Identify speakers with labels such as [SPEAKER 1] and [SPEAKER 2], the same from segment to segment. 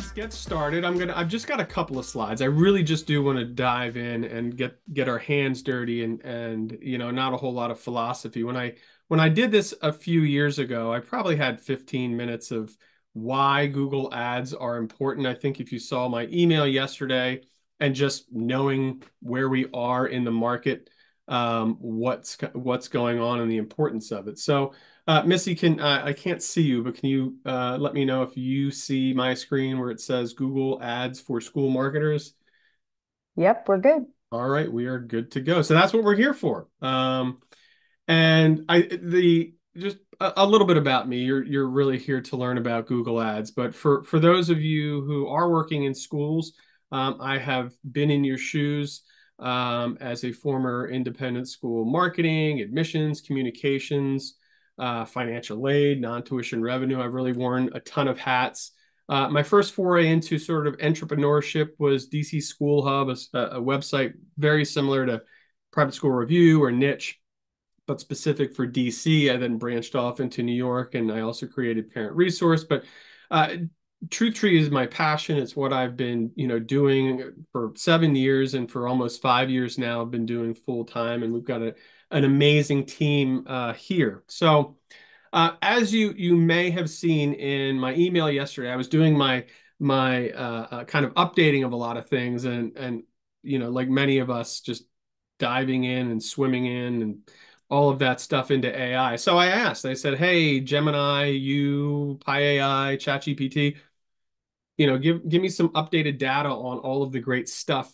[SPEAKER 1] let's get started. I've just got a couple of slides. I really just do want to dive in and get our hands dirty and not a whole lot of philosophy. When I did this a few years ago, I probably had 15 minutes of why Google Ads are important. I think if you saw my email yesterday and just knowing where we are in the market, what's going on and the importance of it. So Missy, I can't see you, but can you let me know if you see my screen where it says Google Ads for school marketers?
[SPEAKER 2] Yep, we're good.
[SPEAKER 1] All right, we are good to go. So that's what we're here for. And the just a little bit about me. You're really here to learn about Google Ads. But for those of you who are working in schools, I have been in your shoes as a former independent school marketing, admissions, communications, financial aid, non-tuition revenue. I've really worn a ton of hats. My first foray into sort of entrepreneurship was DC School Hub, a website very similar to Private School Review or Niche, but specific for DC. I then branched off into New York, and I also created Parent Resource. But uh, Truth Tree is my passion. It's what I've been, doing for 7 years, and for almost 5 years now, I've been doing full time. And we've got an amazing team here. So, as you may have seen in my email yesterday, I was doing my kind of updating of a lot of things, and like many of us, just diving in and swimming in and all of that stuff into AI. So I asked, I said, hey, Gemini, you, Pi AI, ChatGPT, give me some updated data on all of the great stuff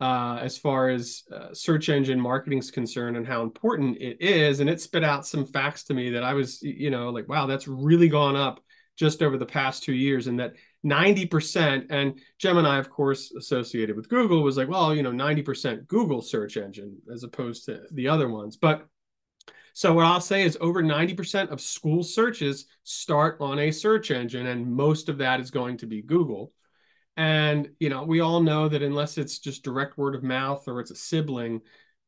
[SPEAKER 1] as far as search engine marketing is concerned and how important it is. And it spit out some facts to me that I was, like, wow, that's really gone up just over the past 2 years. And that 90%, and Gemini, of course, associated with Google, was like, well, 90% Google search engine as opposed to the other ones. But so what I'll say is over 90% of school searches start on a search engine, and most of that is going to be Google. And, we all know that unless it's just direct word of mouth or it's a sibling,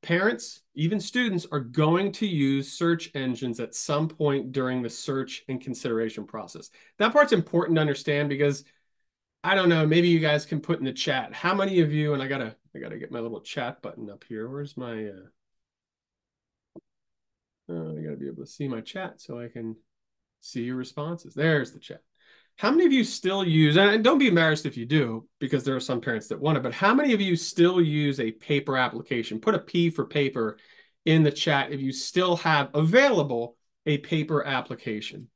[SPEAKER 1] parents, even students, are going to use search engines at some point during the search and consideration process. That part's important to understand because I don't know, maybe you guys can put in the chat. How many of you, and I gotta get my little chat button up here. Where's my I gotta be able to see my chat so I can see your responses. There's the chat. How many of you still use, and don't be embarrassed if you do, because there are some parents that want it, but how many of you still use a paper application? Put a P for paper in the chat if you still have available a paper application.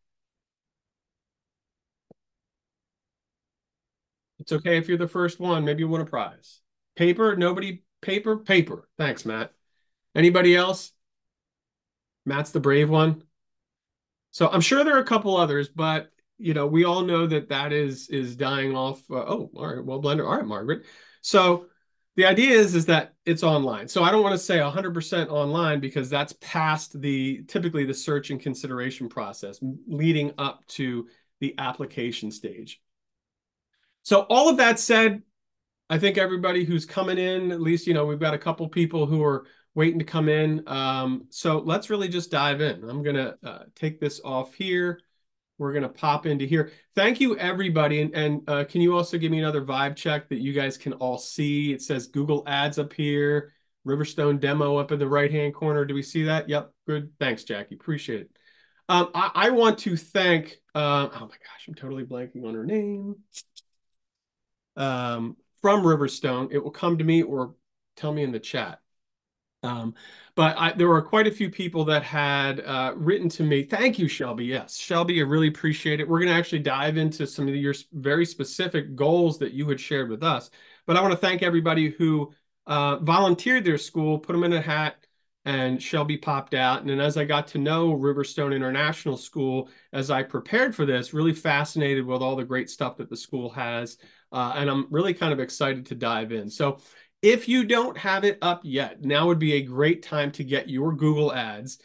[SPEAKER 1] It's okay if you're the first one. Maybe you win a prize. Paper? Nobody? Paper? Paper. Thanks, Matt. Anybody else? Matt's the brave one. So I'm sure there are a couple others, but we all know that that is dying off. Oh, all right, well, Blender. All right, Margaret. So the idea is that it's online. So I don't want to say 100% online because that's past the typically the search and consideration process leading up to the application stage. So all of that said, I think everybody who's coming in, at least, we've got a couple people who are waiting to come in. So let's really just dive in. I'm going to take this off here. We're going to pop into here. Thank you, everybody. And can you also give me another vibe check that you guys can all see? It says Google Ads up here, Riverstone demo up in the right-hand corner. Do we see that? Yep. Good. Thanks, Jackie. Appreciate it. I want to thank, oh my gosh, I'm totally blanking on her name. From Riverstone. It will come to me or tell me in the chat. Um, but there were quite a few people that had written to me. Thank you, Shelby. Yes, Shelby, I really appreciate it. We're going to actually dive into some of your very specific goals that you had shared with us. But I want to thank everybody who volunteered their school, put them in a hat, and Shelby popped out. And then as I got to know Riverstone International School, as I prepared for this, really fascinated with all the great stuff that the school has. And I'm really kind of excited to dive in. So if you don't have it up yet, now would be a great time to get your Google Ads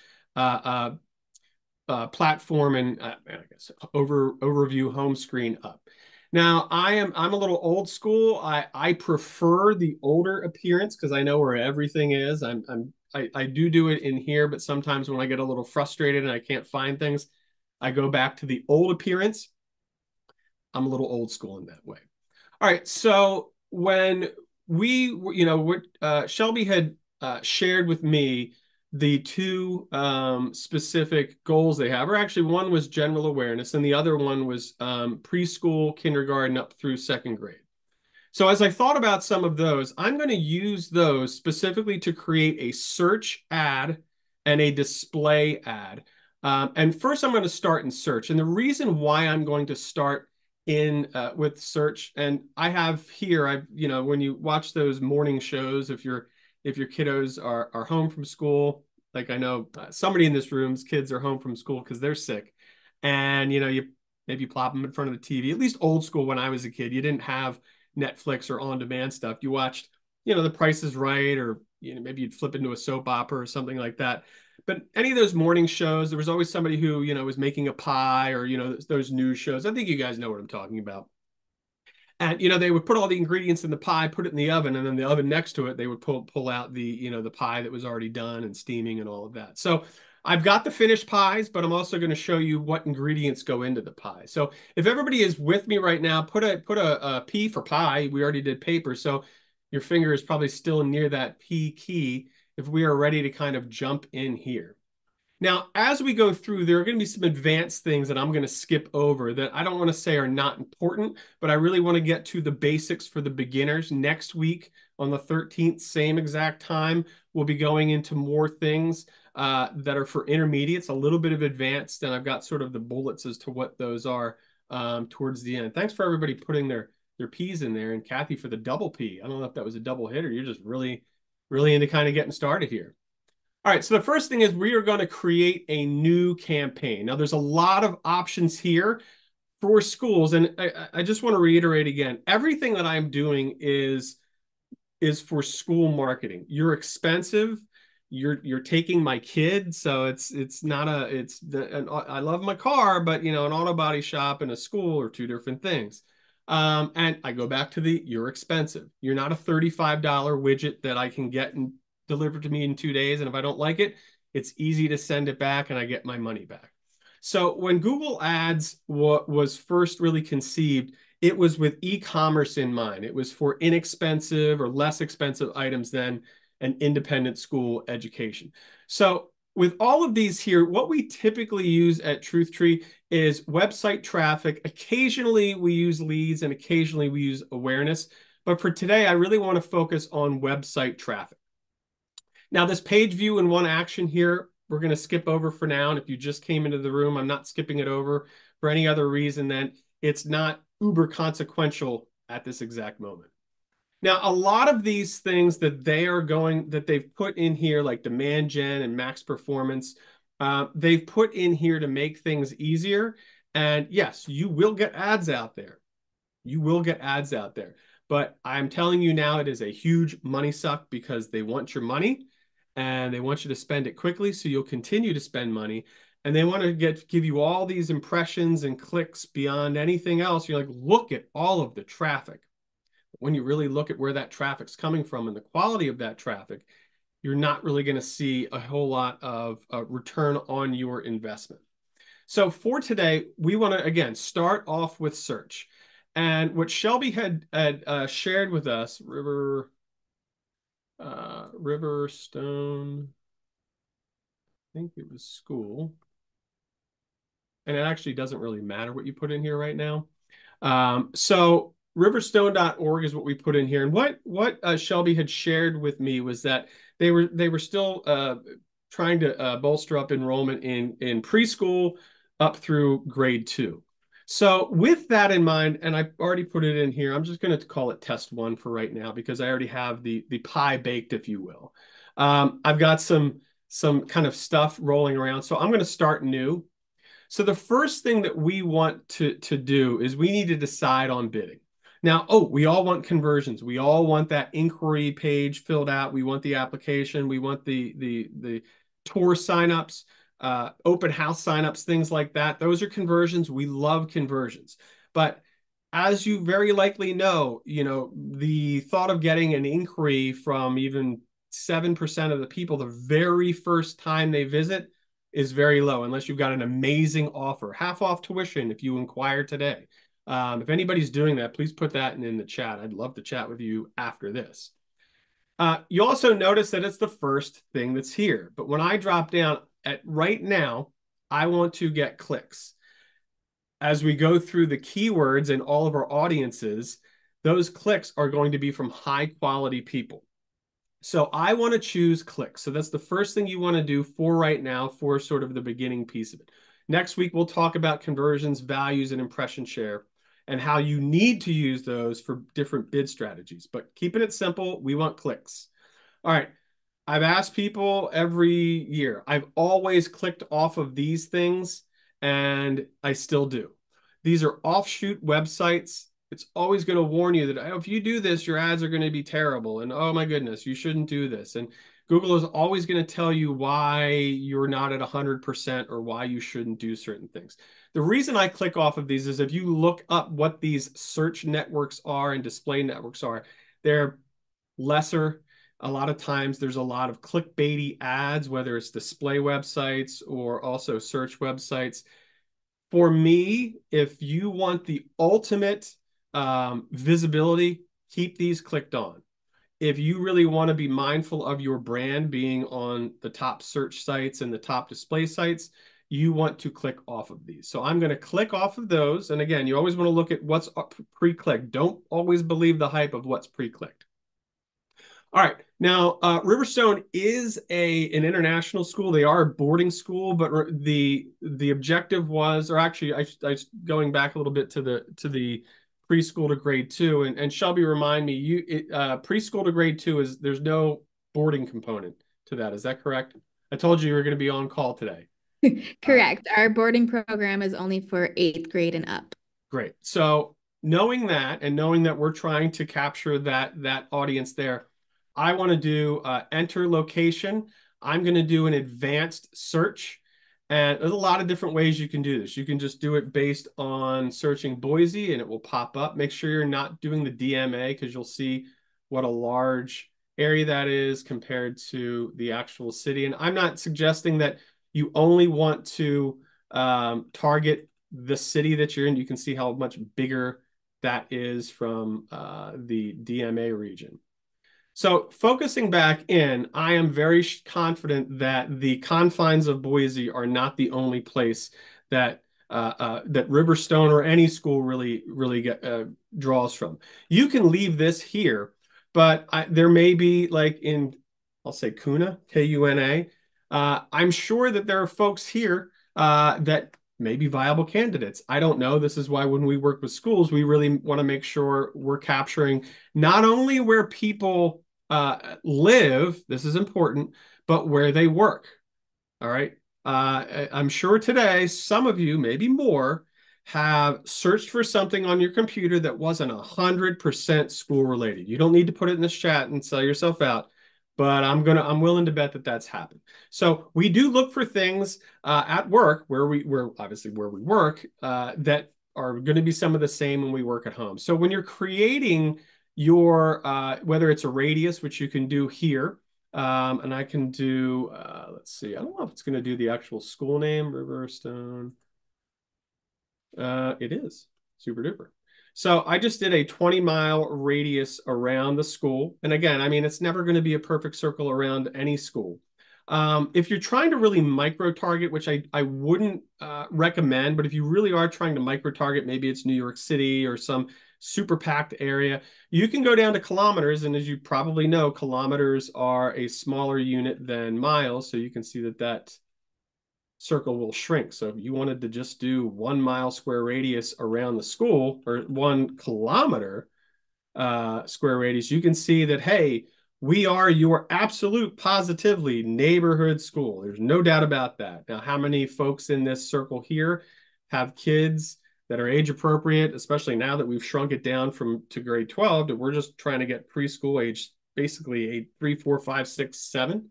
[SPEAKER 1] platform and I guess overview home screen up. Now I'm a little old school. I prefer the older appearance because I know where everything is. I do it in here, but sometimes when I get a little frustrated and I can't find things, I go back to the old appearance. I'm a little old school in that way. All right. So when what Shelby had shared with me the two specific goals they have, or actually one was general awareness, and the other one was preschool, kindergarten up through second grade. So as I thought about some of those, I'm going to use those specifically to create a search ad and a display ad. And first, I'm going to start in search. And the reason why I'm going to start in with search, and I have here, when you watch those morning shows, if your kiddos are home from school, like I know somebody in this room's kids are home from school because they're sick, and you maybe plop them in front of the TV. At least old school when I was a kid, you didn't have Netflix or on-demand stuff. You watched, The Price is Right, or maybe you'd flip into a soap opera or something like that. But any of those morning shows, there was always somebody who was making a pie, or those news shows. I think you guys know what I'm talking about. And they would put all the ingredients in the pie, put it in the oven, and then the oven next to it, they would pull out the pie that was already done and steaming and all of that. So I've got the finished pies, but I'm also going to show you what ingredients go into the pie. So if everybody is with me right now, put a P for pie. We already did paper, so your finger is probably still near that P key if we are ready to kind of jump in here. Now, as we go through, there are going to be some advanced things that I'm going to skip over that I don't want to say are not important, but I really want to get to the basics for the beginners. Next week on the 13th, same exact time, we'll be going into more things that are for intermediates, a little bit of advanced, and I've got sort of the bullets as to what those are towards the end. Thanks for everybody putting their P's in there, and Kathy for the double P. I don't know if that was a double hit or you're just really, really into kind of getting started here. All right, so the first thing is we are going to create a new campaign. Now, there's a lot of options here for schools, and I just want to reiterate again, everything that I'm doing is for school marketing. You're expensive. You're taking my kid, so it's not a it's the I love my car, but an auto body shop and a school are two different things. And I go back to you're expensive. You're not a $35 widget that I can get and delivered to me in 2 days, and if I don't like it, it's easy to send it back and I get my money back. So when Google Ads was first really conceived, it was with e-commerce in mind. It was for inexpensive or less expensive items than an independent school education. So with all of these here, what we typically use at TruthTree is website traffic. Occasionally we use leads and occasionally we use awareness. But for today, I really want to focus on website traffic. Now, this page view in one action here, we're going to skip over for now. And if you just came into the room, I'm not skipping it over for any other reason than it's not uber consequential at this exact moment. Now, a lot of these things that they've put in here, like demand gen and max performance, they've put in here to make things easier. And yes, you will get ads out there. You will get ads out there. But I'm telling you now, it is a huge money suck because they want your money and they want you to spend it quickly, so you'll continue to spend money. And they want to give you all these impressions and clicks beyond anything else. You're like, look at all of the traffic. When you really look at where that traffic's coming from and the quality of that traffic, you're not really going to see a whole lot of return on your investment. So for today, we want to, again, start off with search. And what Shelby had shared with us, Riverstone, I think it was school. And it actually doesn't really matter what you put in here right now. So riverstone.org is what we put in here. And what Shelby had shared with me was that they were still trying to bolster up enrollment in preschool up through grade 2. So with that in mind, and I already put it in here, I'm just going to call it test 1 for right now because I already have the pie baked, if you will. I've got some kind of stuff rolling around, so I'm going to start new. So the first thing that we want to do is we need to decide on bidding. Now, we all want conversions. We all want that inquiry page filled out. We want the application. We want the tour signups, open house signups, things like that. Those are conversions. We love conversions. But as you very likely know, the thought of getting an inquiry from even 7% of the people the very first time they visit is very low unless you've got an amazing offer. Half off tuition if you inquire today. If anybody's doing that, please put that in the chat. I'd love to chat with you after this. You also notice that it's the first thing that's here. But when I drop down at right now, I want to get clicks. As we go through the keywords in all of our audiences, those clicks are going to be from high quality people. So I want to choose clicks. So that's the first thing you want to do for right now for sort of the beginning piece of it. Next week, we'll talk about conversions, values, and impression share and how you need to use those for different bid strategies. But keeping it simple, we want clicks. All right. I've asked people every year. I've always clicked off of these things, and I still do. These are offshoot websites. It's always going to warn you that oh, if you do this, your ads are going to be terrible. And oh my goodness, you shouldn't do this. And Google is always going to tell you why you're not at 100% or why you shouldn't do certain things. The reason I click off of these is if you look up what these search networks are and display networks are, they're lesser. A lot of times there's a lot of clickbaity ads, whether it's display websites or also search websites. For me, if you want the ultimate visibility, keep these clicked on. If you really want to be mindful of your brand being on the top search sites and the top display sites, you want to click off of these. So I'm going to click off of those. And again, you always want to look at what's pre-clicked. Don't always believe the hype of what's pre-clicked. All right. Now, Riverstone is an international school. They are a boarding school, but the objective was, or actually, I going back a little bit to the preschool to grade two, and Shelby, remind me, preschool to grade two is there's no boarding component to that. Is that correct? I told you were going to be on call today.
[SPEAKER 3] Correct. Our boarding program is only for eighth grade and up.
[SPEAKER 1] Great. So knowing that and knowing that we're trying to capture that audience there, I want to do enter location. I'm going to do an advanced search. And there's a lot of different ways you can do this. You can just do it based on searching Boise and it will pop up. Make sure you're not doing the DMA because you'll see what a large area that is compared to the actual city. And I'm not suggesting that you only want to target the city that you're in. You can see how much bigger that is from the DMA region. So focusing back in, I am very confident that the confines of Boise are not the only place that that Riverstone or any school really draws from. You can leave this here, but there may be like in, I'll say Kuna, Kuna. I'm sure that there are folks here that may be viable candidates. I don't know. This is why when we work with schools, we really want to make sure we're capturing not only where people live, this is important, but where they work. All right. I'm sure today, some of you, maybe more, have searched for something on your computer that wasn't 100% school related. You don't need to put it in the chat and sell yourself out, but I'm willing to bet that that's happened. So we do look for things at work where we work that are going to be some of the same when we work at home. So when you're creating your whether it's a radius, which you can do here, and I can do let's see, I don't know if it's going to do the actual school name, Riverstone. It is super duper. So I just did a 20-mile radius around the school. And again, I mean, it's never going to be a perfect circle around any school. If you're trying to really micro target, which I wouldn't recommend, but if you really are trying to micro target, maybe it's New York City or some super packed area, you can go down to kilometers. And as you probably know, kilometers are a smaller unit than miles. So you can see that circle will shrink. So if you wanted to just do 1 mile square radius around the school or 1 kilometer square radius, you can see that, hey, we are your absolute positively neighborhood school. There's no doubt about that. Now, how many folks in this circle here have kids that are age appropriate, especially now that we've shrunk it down to grade 12, that we're just trying to get preschool age, basically age 3, 4, 5, 6, 7.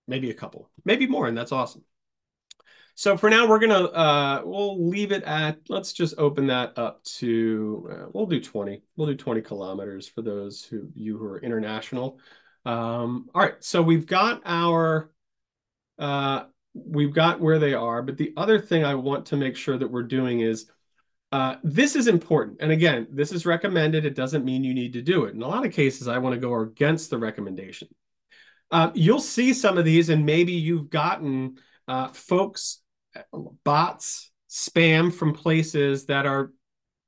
[SPEAKER 1] Maybe a couple, maybe more, and that's awesome. So for now, we'll leave it at, let's just open that up to, we'll do 20. We'll do 20 kilometers for those who are international. All right, so we've got where they are, but the other thing I want to make sure that we're doing is This is important. And again, this is recommended. It doesn't mean you need to do it. In a lot of cases, I want to go against the recommendation. You'll see some of these, and maybe you've gotten folks, bots, spam from places that are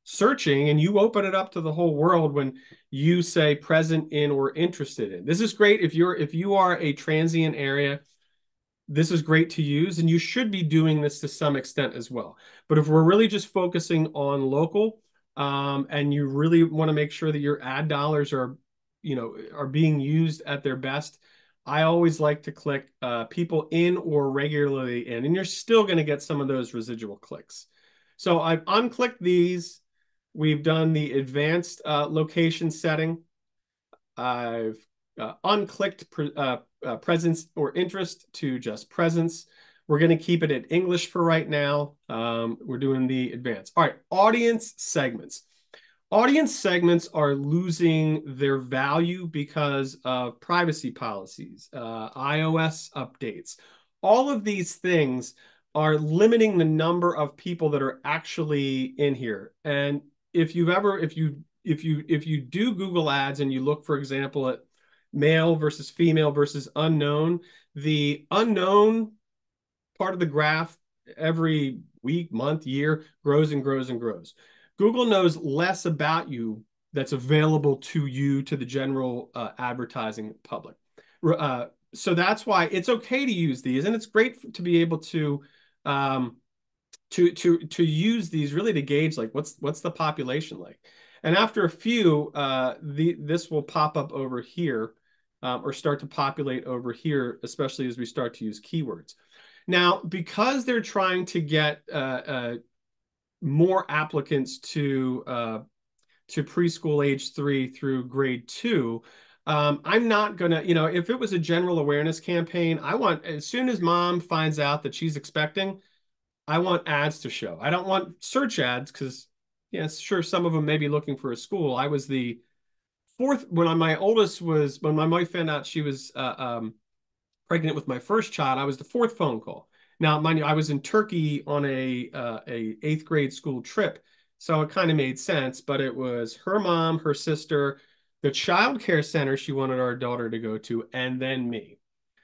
[SPEAKER 1] searching, and you open it up to the whole world when you say present in or interested in. This is great if you are a transient area. This is great to use, and you should be doing this to some extent as well. But if we're really just focusing on local, and you really want to make sure that your ad dollars are being used at their best, I always like to click people in or regularly in, and you're still going to get some of those residual clicks. So I've unclicked these. We've done the advanced location setting. I've unclicked presence or interest to just presence. We're going to keep it at English for right now. We're doing the advanced. All right, audience segments. Audience segments are losing their value because of privacy policies, iOS updates. All of these things are limiting the number of people that are actually in here. And if you do Google Ads and you look, for example, at male versus female versus unknown, the unknown part of the graph every week, month, year grows and grows and grows. Google knows less about you that's available to you, to the general advertising public. So that's why it's okay to use these, and it's great to be able to use these really to gauge like what's the population like. And after a few, this will pop up over here, or start to populate over here, especially as we start to use keywords. Now, because they're trying to get more applicants to preschool age 3 through grade 2, I'm not gonna, if it was a general awareness campaign, I want, as soon as mom finds out that she's expecting, I want ads to show. I don't want search ads because, yes, sure, some of them may be looking for a school. I was the fourth when my wife found out she was pregnant with my first child. I was the fourth phone call. Now, mind you, I was in Turkey on a eighth grade school trip, so it kind of made sense. But it was her mom, her sister, the child care center she wanted our daughter to go to, and then me.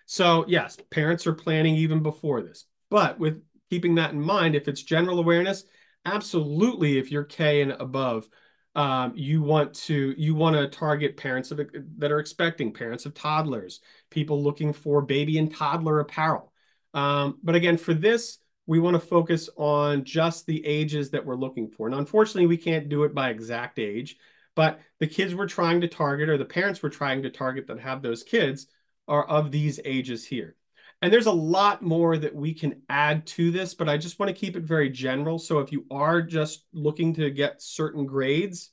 [SPEAKER 1] So yes, parents are planning even before this. But with keeping that in mind, if it's general awareness, absolutely, if you're K and above, you want to target parents that are expecting, parents of toddlers, people looking for baby and toddler apparel. But again, for this, we want to focus on just the ages that we're looking for. And unfortunately, we can't do it by exact age, but the kids we're trying to target, or the parents we're trying to target that have those kids, are of these ages here. And there's a lot more that we can add to this, but I just want to keep it very general. So if you are just looking to get certain grades,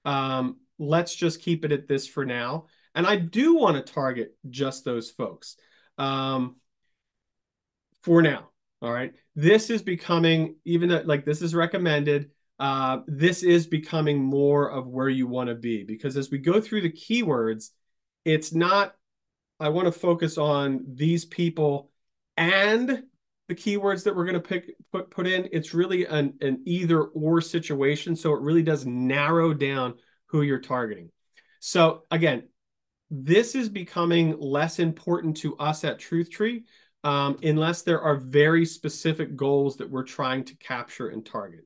[SPEAKER 1] let's just keep it at this for now. And I do want to target just those folks for now. All right. This is becoming, even though like this is recommended, this is becoming more of where you want to be, because as we go through the keywords, it's not, I want to focus on these people and the keywords that we're going to put in. It's really an either or situation. So it really does narrow down who you're targeting. So again, this is becoming less important to us at TruthTree, unless there are very specific goals that we're trying to capture and target.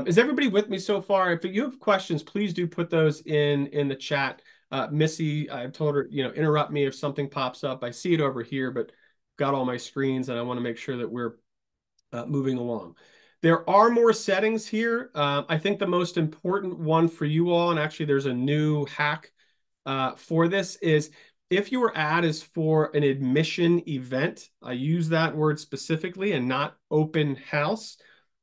[SPEAKER 1] Is everybody with me so far? If you have questions, please do put those in the chat. Missy, I've told her, interrupt me if something pops up. I see it over here, but got all my screens, and I want to make sure that we're moving along. There are more settings here. I think the most important one for you all, and actually there's a new hack for this, is if your ad is for an admission event, I use that word specifically and not open house.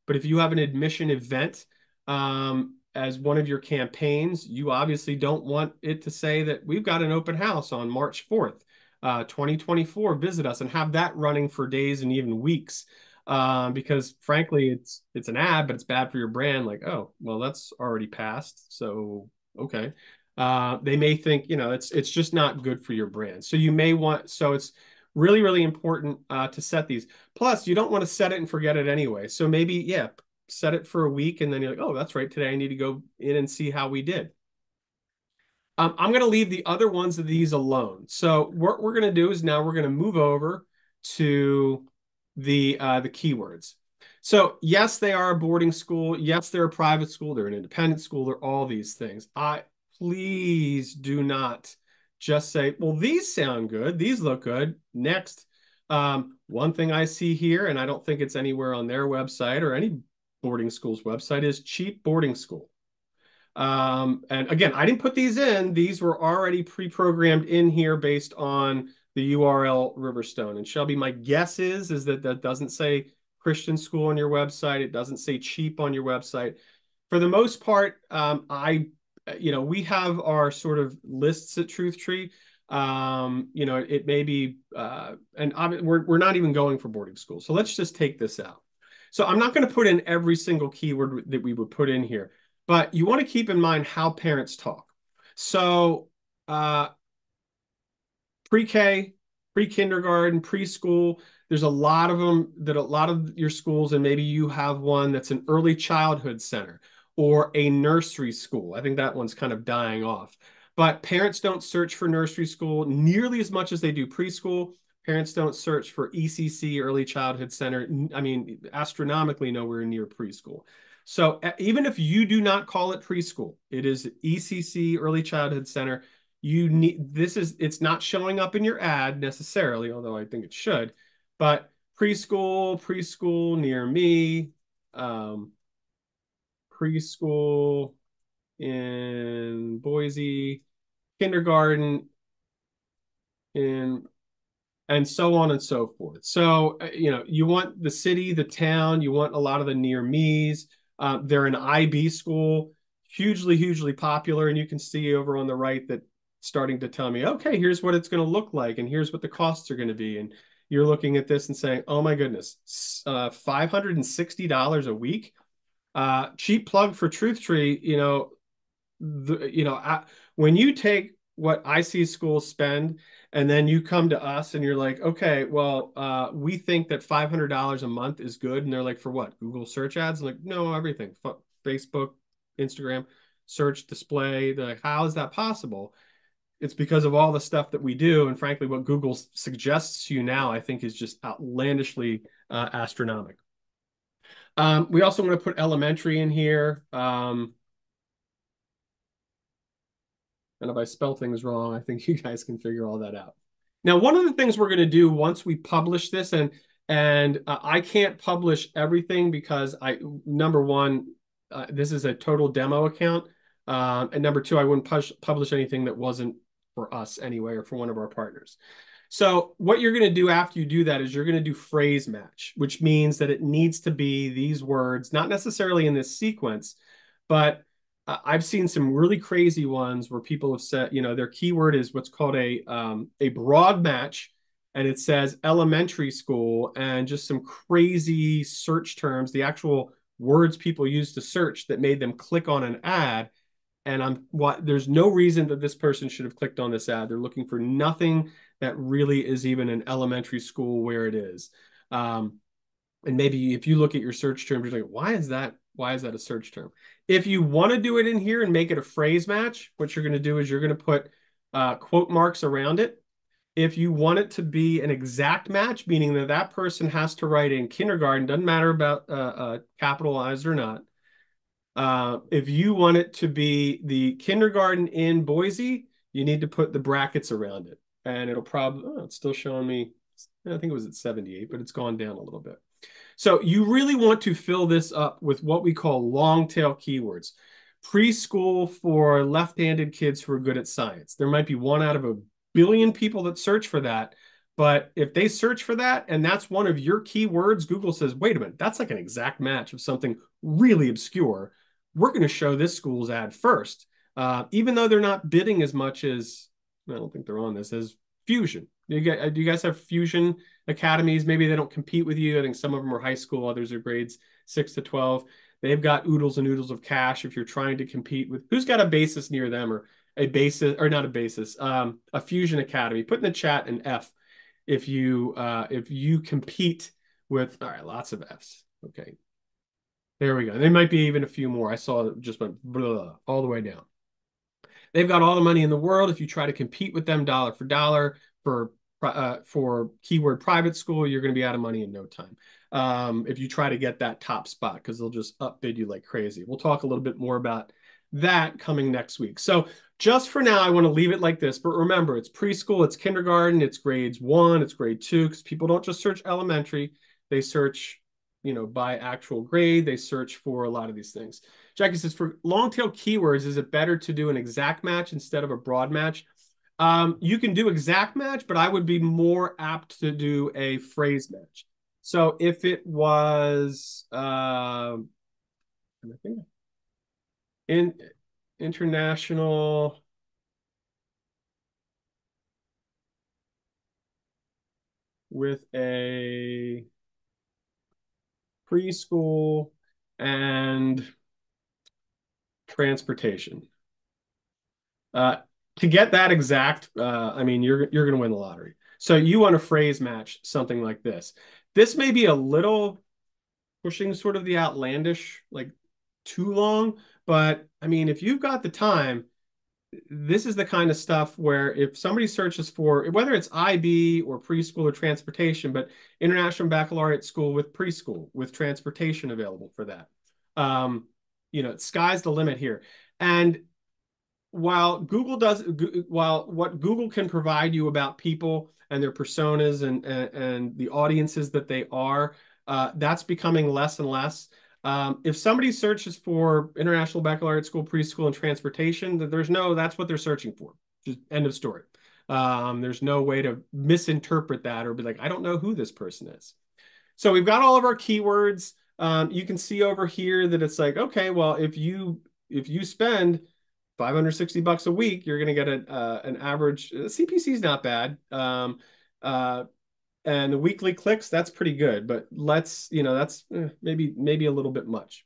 [SPEAKER 1] But if you have an admission event as one of your campaigns, you obviously don't want it to say that we've got an open house on March 4th, 2024, visit us, and have that running for days and even weeks. Because frankly, it's an ad, but it's bad for your brand. Like, oh, well, that's already passed. So, okay. They may think, it's just not good for your brand. So you may want, so it's really, really important to set these. Plus, you don't want to set it and forget it anyway. So maybe, yeah, set it for a week, and then you're like, oh, that's right, today I need to go in and see how we did. I'm going to leave the other ones of these alone. So what we're going to do is now we're going to move over to the keywords. So yes, they are a boarding school. Yes, they're a private school. They're an independent school. They're all these things. Please do not just say, well, these sound good. These look good. Next. One thing I see here, and I don't think it's anywhere on their website or any boarding school's website, is cheap boarding school. And again, I didn't put these in. These were already pre-programmed in here based on the URL Riverstone. And Shelby, my guess is that that doesn't say Christian school on your website. It doesn't say cheap on your website. For the most part, we have our sort of lists at Truth Tree. It may be, we're not even going for boarding school. So let's just take this out. So I'm not going to put in every single keyword that we would put in here. But you want to keep in mind how parents talk. So pre-K, pre-kindergarten, preschool, there's a lot of them that a lot of your schools, and maybe you have one that's an early childhood center or a nursery school. I think that one's kind of dying off. But parents don't search for nursery school nearly as much as they do preschool. Parents don't search for ECC, early childhood center. I mean, astronomically nowhere near preschool. So even if you do not call it preschool, it is ECC, early childhood center. It's not showing up in your ad necessarily, although I think it should, but preschool near me, preschool in Boise, kindergarten in, and so on and so forth. So, you want the city, the town, you want a lot of the near me's. They're an IB school, hugely, hugely popular. And you can see over on the right that starting to tell me, okay, here's what it's going to look like. And here's what the costs are going to be. And you're looking at this and saying, oh my goodness, $560 a week. Cheap plug for Truth Tree, when you take what I see schools spend and then you come to us and you're like, okay, well, we think that $500 a month is good. And they're like, for what? Google search ads? I'm like, no, everything. Facebook, Instagram, search, display. They're like, how is that possible? It's because of all the stuff that we do. And frankly, what Google suggests to you now, I think, is just outlandishly astronomical. We also want to put elementary in here. And if I spell things wrong, I think you guys can figure all that out. Now, one of the things we're going to do once we publish this, and I can't publish everything because number one, this is a total demo account, and number two, I wouldn't publish anything that wasn't for us anyway or for one of our partners. So what you're going to do after you do that is you're going to do phrase match, which means that it needs to be these words, not necessarily in this sequence, but I've seen some really crazy ones where people have said, their keyword is what's called a broad match, and it says elementary school and just some crazy search terms, the actual words people use to search that made them click on an ad. And there's no reason that this person should have clicked on this ad. They're looking for nothing that really is even an elementary school where it is. And maybe if you look at your search term, you're like, why is that a search term? If you want to do it in here and make it a phrase match, what you're going to do is you're going to put quote marks around it. If you want it to be an exact match, meaning that that person has to write in kindergarten, doesn't matter about capitalized or not. If you want it to be the kindergarten in Boise, you need to put the brackets around it. And it'll probably, it's still showing me, I think it was at 78, but it's gone down a little bit. So you really want to fill this up with what we call long tail keywords. Preschool for left-handed kids who are good at science. There might be 1 out of a billion people that search for that. But if they search for that and that's one of your keywords, Google says, wait a minute, that's like an exact match of something really obscure. We're going to show this school's ad first, even though they're not bidding as much as, I don't think they're on this, as Fusion. Do you guys have Fusion academies? Maybe they don't compete with you. I think some of them are high school, others are grades 6 to 12. They've got oodles and oodles of cash if you're trying to compete with, who's got a basis near them, or a basis, or not a basis, a Fusion academy. Put in the chat an F if you compete with, all right, lots of Fs. Okay. There we go. There might be even a few more. I saw it just went blah, all the way down. They've got all the money in the world. If you try to compete with them dollar for dollar for keyword private school, you're going to be out of money in no time. If you try to get that top spot, because they'll just upbid you like crazy. We'll talk a little bit more about that coming next week. So just for now, I want to leave it like this. But remember, it's preschool, it's kindergarten, it's grades 1, it's grade 2, because people don't just search elementary. They search, by actual grade. They search for a lot of these things. Jackie says, for long tail keywords, is it better to do an exact match instead of a broad match? You can do exact match, but I would be more apt to do a phrase match. So if it was in international with a preschool and transportation. To get that exact, I mean, you're going to win the lottery. So you want to phrase match something like this. This may be a little pushing sort of the outlandish, like too long, but I mean, if you've got the time, this is the kind of stuff where if somebody searches for whether it's IB or preschool or transportation, but International Baccalaureate School with preschool with transportation available for that. Sky's the limit here. And while what Google can provide you about people and their personas and the audiences that they are, that's becoming less and less. If somebody searches for International Baccalaureate School, preschool, and transportation, that's what they're searching for. Just end of story. There's no way to misinterpret that or be like, I don't know who this person is. So we've got all of our keywords. You can see over here that it's like, okay, well, if you spend $560 a week, you're going to get an average. CPC is not bad. And the weekly clicks, that's pretty good, but that's maybe a little bit much.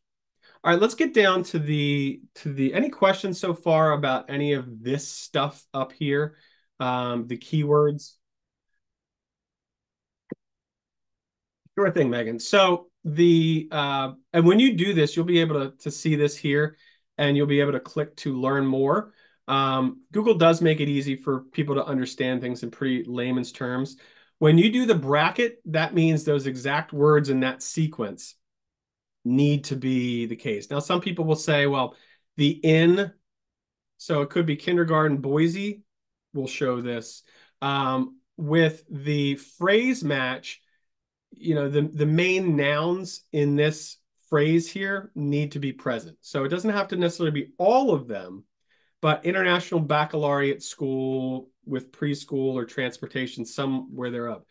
[SPEAKER 1] All right, let's get down to the any questions so far about any of this stuff up here, the keywords. Sure thing, Megan. So and when you do this, you'll be able to see this here, and you'll be able to click to learn more. Google does make it easy for people to understand things in pretty layman's terms. When you do the bracket, that means those exact words in that sequence need to be the case. Now, some people will say, well, so it could be kindergarten Boise will show this. With the phrase match, the main nouns in this phrase here need to be present. So it doesn't have to necessarily be all of them, but International Baccalaureate School with preschool or transportation, somewhere thereof.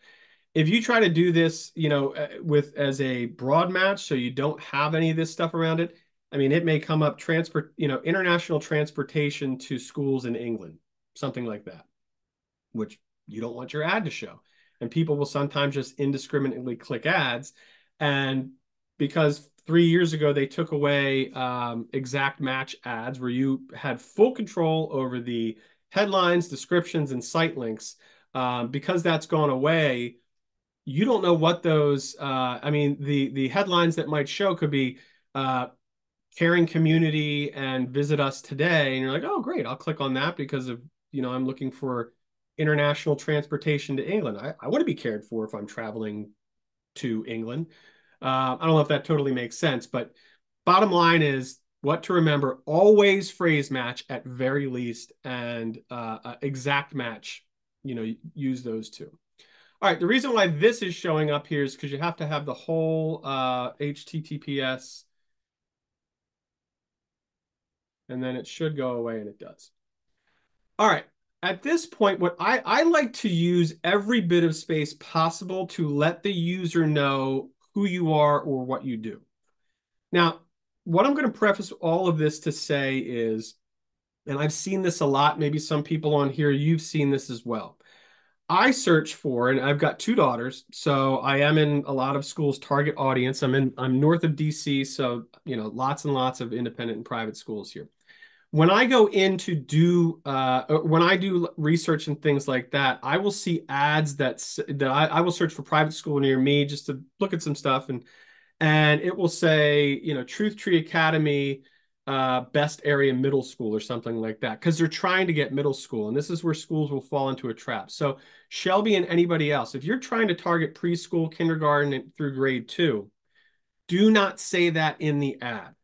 [SPEAKER 1] If you try to do this, as a broad match, so you don't have any of this stuff around it, I mean, it may come up international transportation to schools in England, something like that, which you don't want your ad to show. And people will sometimes just indiscriminately click ads. And because 3 years ago, they took away exact match ads where you had full control over the headlines, descriptions, and site links. Because that's gone away, you don't know what those, the headlines that might show could be caring community and visit us today. And you're like, oh, great, I'll click on that because of, I'm looking for international transportation to England. I want to be cared for if I'm traveling to England. I don't know if that totally makes sense, but bottom line is what to remember, always phrase match at very least, and exact match, use those two. All right, the reason why this is showing up here is because you have to have the whole HTTPS, and then it should go away, and it does. All right. At this point, what I like to use every bit of space possible to let the user know who you are or what you do. Now, what I'm going to preface all of this to say is, and I've seen this a lot, maybe some people on here, you've seen this as well. I search for, and I've got 2 daughters, so I am in a lot of schools' target audience. I'm north of DC, so lots and lots of independent and private schools here. When I go in to do when I do research and things like that, I will see ads that I will search for private school near me just to look at some stuff, and and it will say, Truth Tree Academy, best area middle school or something like that, because they're trying to get middle school. And this is where schools will fall into a trap. So Shelby and anybody else, if you're trying to target preschool, kindergarten through grade 2, do not say that in the ad.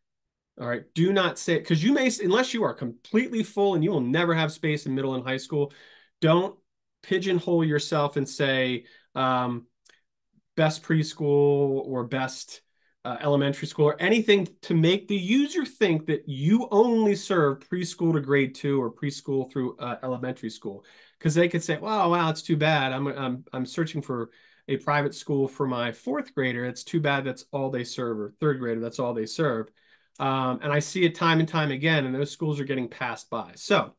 [SPEAKER 1] All right. Do not say it, because you may, unless you are completely full and you will never have space in middle and high school, don't pigeonhole yourself and say, best preschool or best elementary school or anything to make the user think that you only serve preschool to grade 2 or preschool through elementary school, because they could say, wow, it's too bad. I'm searching for a private school for my 4th grader. It's too bad that's all they serve, or 3rd grader, that's all they serve. And I see it time and time again, and those schools are getting passed by. So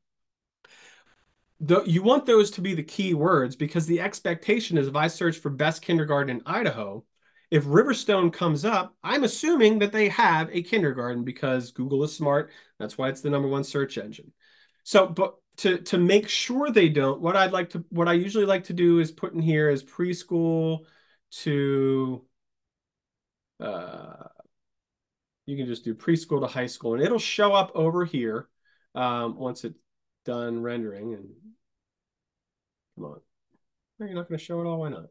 [SPEAKER 1] you want those to be the key words, because the expectation is if I search for best kindergarten in Idaho, if Riverstone comes up, I'm assuming that they have a kindergarten, because Google is smart. That's why it's the #1 search engine. So, but to make sure they don't, what I usually like to do is put in here as preschool to, you can just do preschool to high school, and it'll show up over here once it's done rendering. And come on. No, you're not going to show it all. Why not?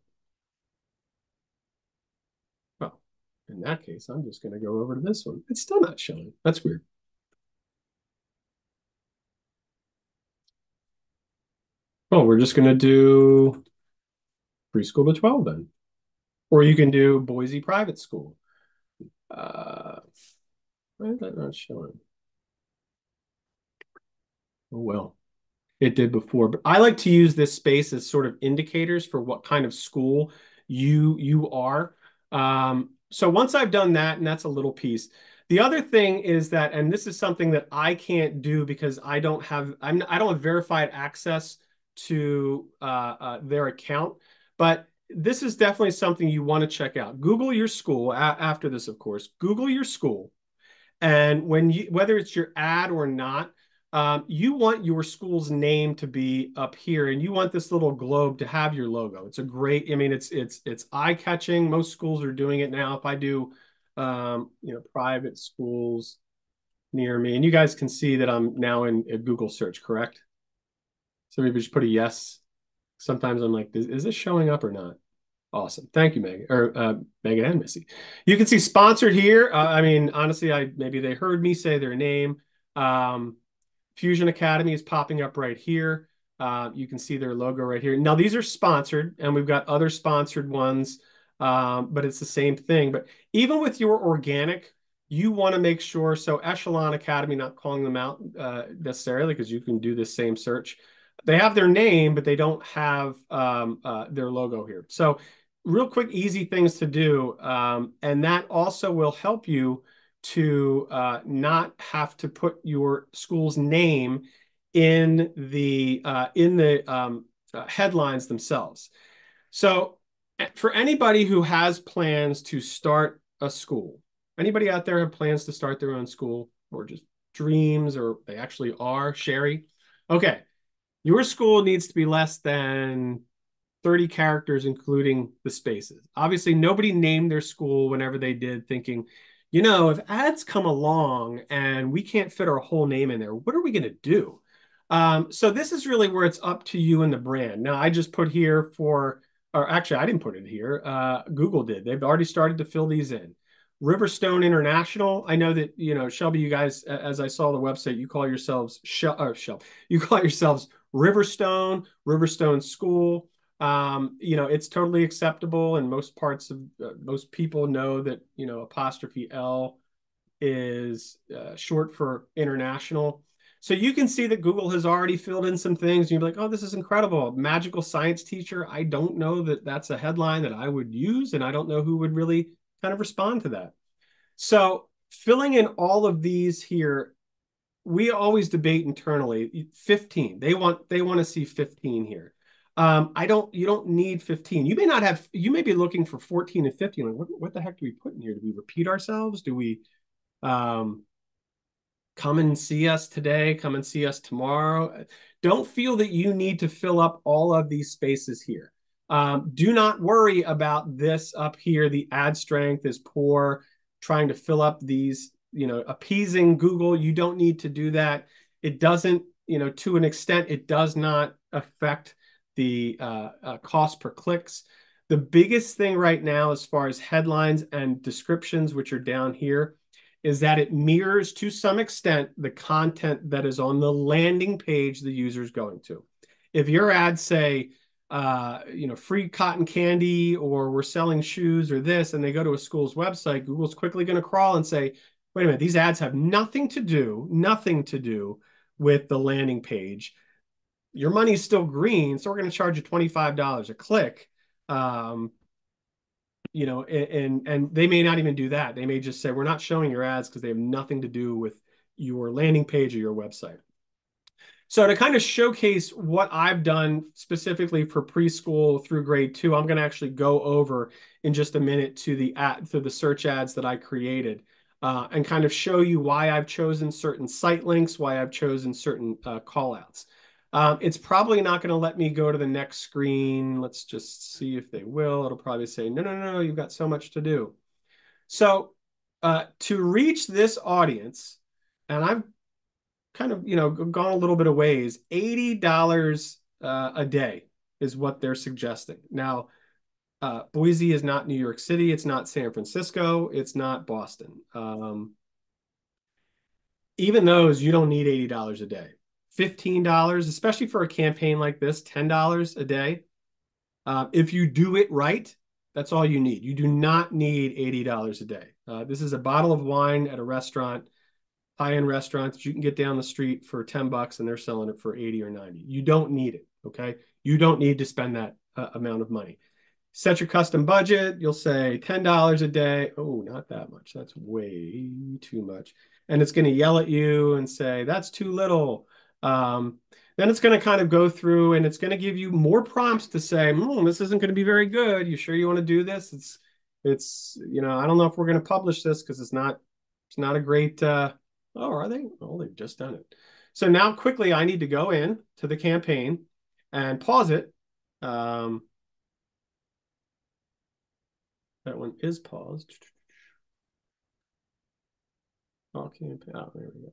[SPEAKER 1] Well, in that case, I'm just going to go over to this one. It's still not showing. That's weird. Oh, we're just going to do preschool to 12 then. Or you can do Boise Private School. Why is that not showing? Oh, well. It did before, but I like to use this space as sort of indicators for what kind of school you are. So once I've done that, and that's a little piece. The other thing is that, and this is something that I can't do because I don't have verified access to their account, but this is definitely something you want to check out. Google your school after this, of course. Google your school, and whether it's your ad or not, you want your school's name to be up here, and you want this little globe to have your logo. It's a great, I mean, it's eye-catching. Most schools are doing it now. If I do, private schools near me, and you guys can see that I'm now in a Google search, correct? So maybe just put a yes. Sometimes I'm like, is this showing up or not? Awesome. Thank you, Megan, or Megan and Missy. You can see sponsored here. I mean, honestly, maybe they heard me say their name. Um, Fusion Academy is popping up right here. You can see their logo right here. Now, these are sponsored, and we've got other sponsored ones, but it's the same thing. But even with your organic, you want to make sure, so Echelon Academy, not calling them out necessarily, because you can do this same search. They have their name, but they don't have their logo here. So real quick, easy things to do. And that also will help you to not have to put your school's name in the headlines themselves. So for anybody who has plans to start a school, anybody out there have plans to start their own school, or just dreams, or they actually are, Sherry? Okay, your school needs to be less than 30 characters, including the spaces. Obviously, nobody named their school whenever they did, thinking, if ads come along and we can't fit our whole name in there, what are we going to do? So this is really where it's up to you and the brand. Now, I just put here or actually, I didn't put it here. Google did. They've already started to fill these in. Riverstone International. I know that, Shelby, you guys, as I saw the website, you call yourselves you call yourselves Riverstone, Riverstone School. It's totally acceptable, and most parts of most people know that, apostrophe L is short for international. So you can see that Google has already filled in some things, and you're like, oh, this is incredible. Magical science teacher. I don't know that that's a headline that I would use, and I don't know who would really kind of respond to that. So filling in all of these here, we always debate internally. 15. They want to see 15 here. You don't need 15. You may be looking for 14 and 15. Like, what the heck do we put in here? Do we repeat ourselves? Do we come and see us today? Come and see us tomorrow? Don't feel that you need to fill up all of these spaces here. Do not worry about this up here. The ad strength is poor, trying to fill up these, appeasing Google. You don't need to do that. It doesn't, to an extent, it does not affect the cost per clicks. The biggest thing right now, as far as headlines and descriptions, which are down here, is that it mirrors to some extent the content that is on the landing page the user is going to. If your ads say, free cotton candy, or we're selling shoes, or this, and they go to a school's website, Google's quickly going to crawl and say, wait a minute, these ads have nothing to do with the landing page. Your money's still green, so we're going to charge you $25 a click. And they may not even do that. They may just say, we're not showing your ads because they have nothing to do with your landing page or your website. So to kind of showcase what I've done specifically for preschool through grade 2, I'm going to actually go over in just a minute to the search ads that I created, and kind of show you why I've chosen certain site links, why I've chosen certain call outs. It's probably not going to let me go to the next screen. Let's just see if they will. It'll probably say, no, you've got so much to do. So to reach this audience, and I've kind of, gone a little bit of ways, $80 a day is what they're suggesting. Now, Boise is not New York City. It's not San Francisco. It's not Boston. Even those, you don't need $80 a day. $15, especially for a campaign like this, $10 a day. If you do it right, that's all you need. You do not need $80 a day. This is a bottle of wine at a restaurant, high-end restaurant that you can get down the street for $10 and they're selling it for 80 or 90. You don't need it, okay? You don't need to spend that amount of money. Set your custom budget. You'll say $10 a day. Oh, not that much. That's way too much. And it's going to yell at you and say, that's too little. Then it's going to kind of go through and it's going to give you more prompts to say, this isn't going to be very good. You sure you want to do this? It's I don't know if we're going to publish this because it's not a great, oh, are they? Oh, they've just done it. So now quickly, I need to go in to the campaign and pause it. That one is paused. Okay, oh, there we go.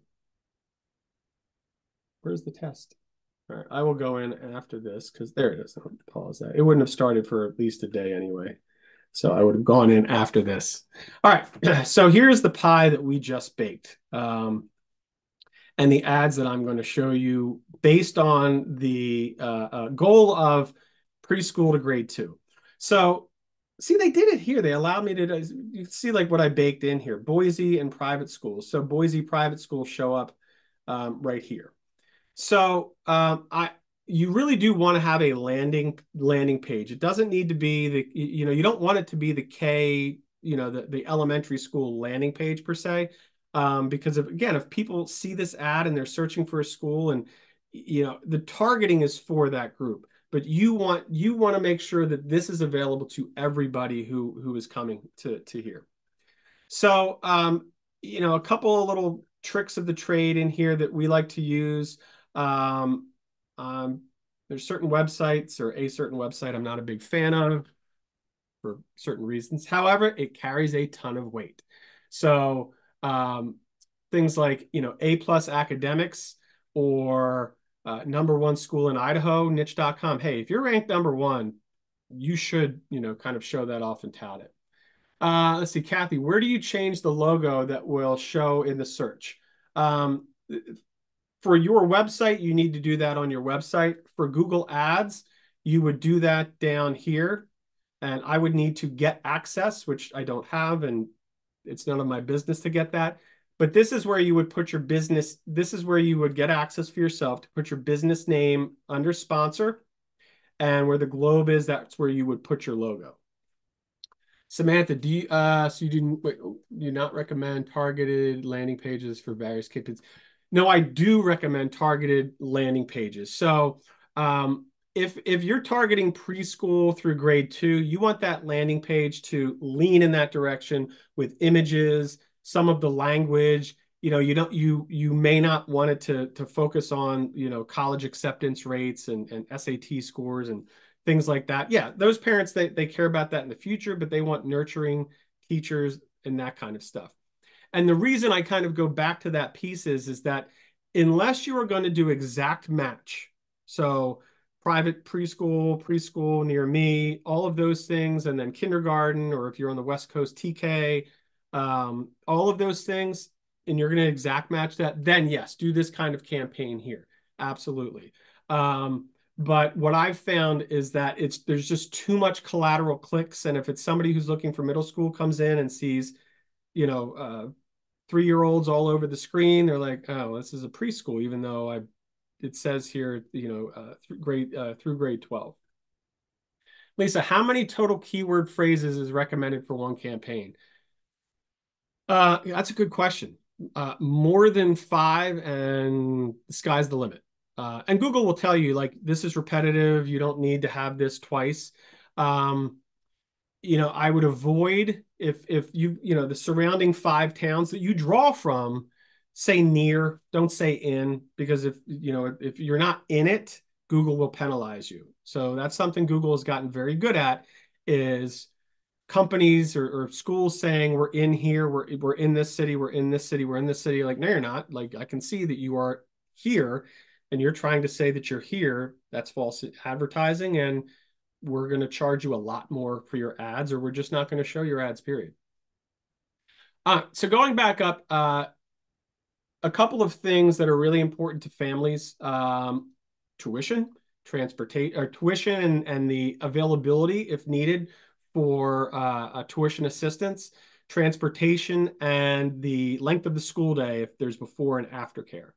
[SPEAKER 1] Where's the test? All right, I will go in after this because there it is. I'll pause that. It wouldn't have started for at least a day anyway. So I would have gone in after this. All right, so here's the pie that we just baked. And the ads that I'm going to show you based on the goal of preschool to grade 2. So see, they did it here. They allowed me to, you see like what I baked in here, Boise and private schools. So Boise private schools show up right here. So you really do want to have a landing page. It doesn't need to be you don't want it to be the the elementary school landing page per se. Because if people see this ad and they're searching for a school and the targeting is for that group, but you want to make sure that this is available to everybody who is coming to here. So a couple of little tricks of the trade in here that we like to use. There's certain websites or a certain website I'm not a big fan of for certain reasons. However, it carries a ton of weight. So things like, A+ academics or #1 school in Idaho, niche.com. Hey, if you're ranked #1, you should, kind of show that off and tout it. Let's see, Kathy, where do you change the logo that will show in the search? For your website, you need to do that on your website. For Google Ads, you would do that down here. And I would need to get access, which I don't have, and it's none of my business to get that. But this is where you would put your business. This is where you would get access for yourself to put your business name under sponsor. And where the globe is, that's where you would put your logo. Samantha, do you do not recommend targeted landing pages for various kids? No, I do recommend targeted landing pages. So if you're targeting preschool through grade 2, you want that landing page to lean in that direction with images, some of the language. You may not want it to focus on college acceptance rates and SAT scores and things like that. Yeah, those parents, they care about that in the future, but they want nurturing teachers and that kind of stuff. And the reason I kind of go back to that piece is that unless you are going to do exact match, so private preschool near me, all of those things, and then kindergarten, or if you're on the West Coast, TK, all of those things, and you're going to exact match that, then yes, do this kind of campaign here. Absolutely. But what I've found is that there's just too much collateral clicks. And if it's somebody who's looking for middle school comes in and sees, 3-year-olds all over the screen, they're like, oh, this is a preschool, even though it says here, through grade 12. Lisa, how many total keyword phrases is recommended for one campaign? That's a good question. More than 5, and the sky's the limit. And Google will tell you, like, this is repetitive. You don't need to have this twice. I would avoid if the surrounding 5 towns that you draw from, say near, don't say in, because if you're not in it, Google will penalize you. So that's something Google has gotten very good at, is companies or schools saying we're in here, we're in this city, we're in this city, we're in this city. Like, no, you're not. Like, I can see that you are here and you're trying to say that you're here. That's false advertising, and we're going to charge you a lot more for your ads, or we're just not going to show your ads, period. So going back up, a couple of things that are really important to families: tuition, tuition, and the availability, if needed, for tuition assistance, transportation, and the length of the school day if there's before and after care.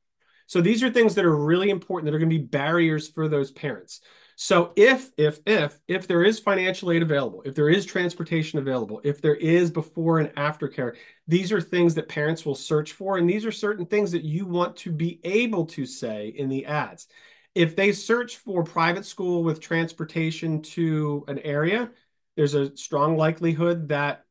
[SPEAKER 1] So these are things that are really important, that are going to be barriers for those parents. So if there is financial aid available, if there is transportation available, if there is before and after care, these are things that parents will search for, and these are certain things that you want to be able to say in the ads. If they search for private school with transportation to an area, there's a strong likelihood that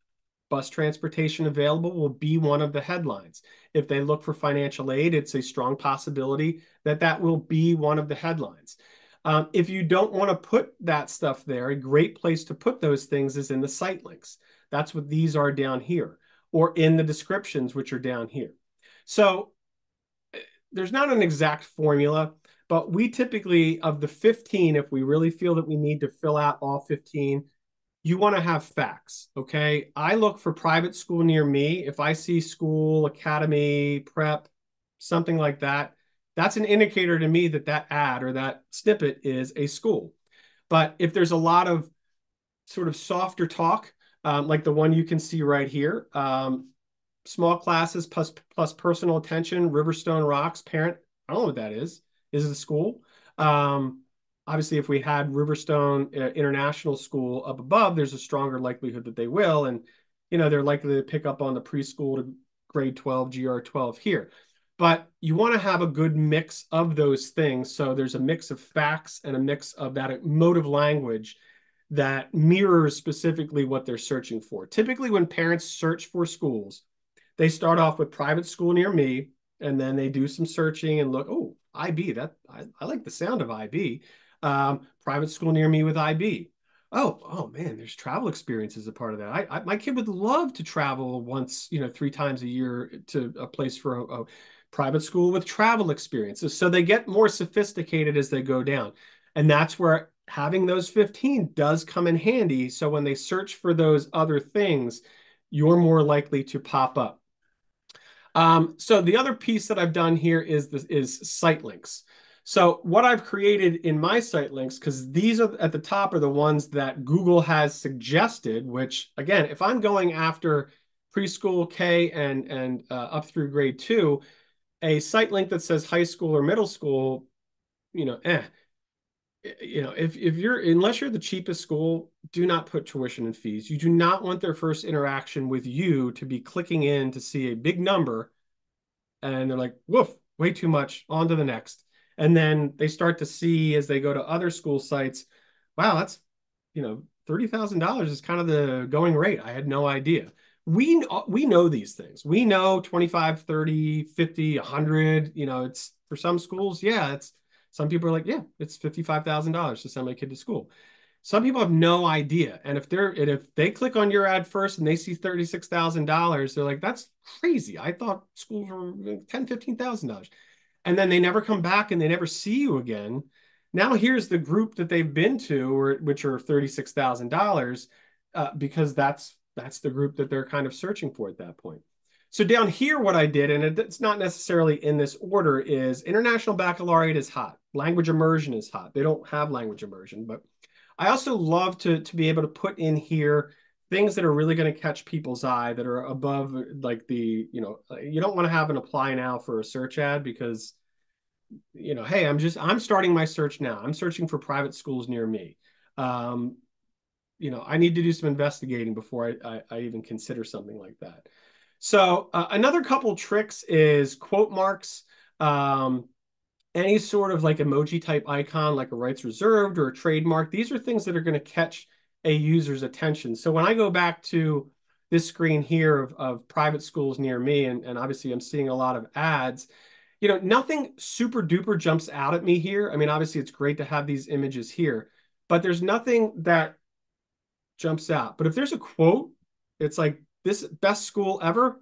[SPEAKER 1] bus transportation available will be one of the headlines. If they look for financial aid, it's a strong possibility that that will be one of the headlines. If you don't want to put that stuff there, a great place to put those things is in the site links. That's what these are down here, or in the descriptions, which are down here. So there's not an exact formula, but we typically, of the 15, if we really feel that we need to fill out all 15, you want to have facts, okay? I look for private school near me. If I see school, academy, prep, something like that, that's an indicator to me that that ad or that snippet is a school. But if there's a lot of sort of softer talk, like the one you can see right here, small classes plus personal attention, Riverstone Rocks, parent, I don't know what that is. Is it a school? Obviously, if we had Riverstone International School up above, there's a stronger likelihood that they will. And, they're likely to pick up on the preschool to grade 12, GR 12 here. But you want to have a good mix of those things. So there's a mix of facts and a mix of that emotive language that mirrors specifically what they're searching for. Typically, when parents search for schools, they start off with private school near me, and then they do some searching and look, oh, IB, I like the sound of IB. Private school near me with IB. Oh man, there's travel experience as a part of that. My kid would love to travel once, 3 times a year to a place for a private school with travel experiences. So they get more sophisticated as they go down. And that's where having those 15 does come in handy. So when they search for those other things, you're more likely to pop up. So the other piece that I've done here is site links. So what I've created in my site links, because these are at the top, are the ones that Google has suggested, which again, if I'm going after preschool K and up through grade 2, a site link that says high school or middle school, if you're, unless you're the cheapest school, do not put tuition and fees. You do not want their first interaction with you to be clicking in to see a big number and they're like, woof, way too much, on to the next. And then they start to see, as they go to other school sites, wow, that's, $30,000 is kind of the going rate. I had no idea. We know these things. We know 25, 30, 50, 100, it's for some schools. Yeah, some people are like, yeah, it's $55,000 to send my kid to school. Some people have no idea. And if they click on your ad first and they see $36,000, they're like, that's crazy. I thought schools were $10,000, $15,000. And then they never come back and they never see you again. Now here's the group that they've been to, which are $36,000, because that's the group that they're kind of searching for at that point. So down here, what I did, and it's not necessarily in this order, is International Baccalaureate is hot. Language immersion is hot. They don't have language immersion, but I also love to be able to put in here things that are really going to catch people's eye that are above like you don't want to have an apply now for a search ad because, hey, I'm starting my search now. I'm searching for private schools near me. Um, I need to do some investigating before I even consider something like that. So another couple tricks is quote marks. Any sort of like emoji type icon, like a rights reserved or a trademark. These are things that are going to catch a user's attention. So when I go back to this screen here of private schools near me, and obviously I'm seeing a lot of ads, nothing super duper jumps out at me here. I mean, obviously it's great to have these images here, but there's nothing that jumps out. But if there's a quote, it's like this best school ever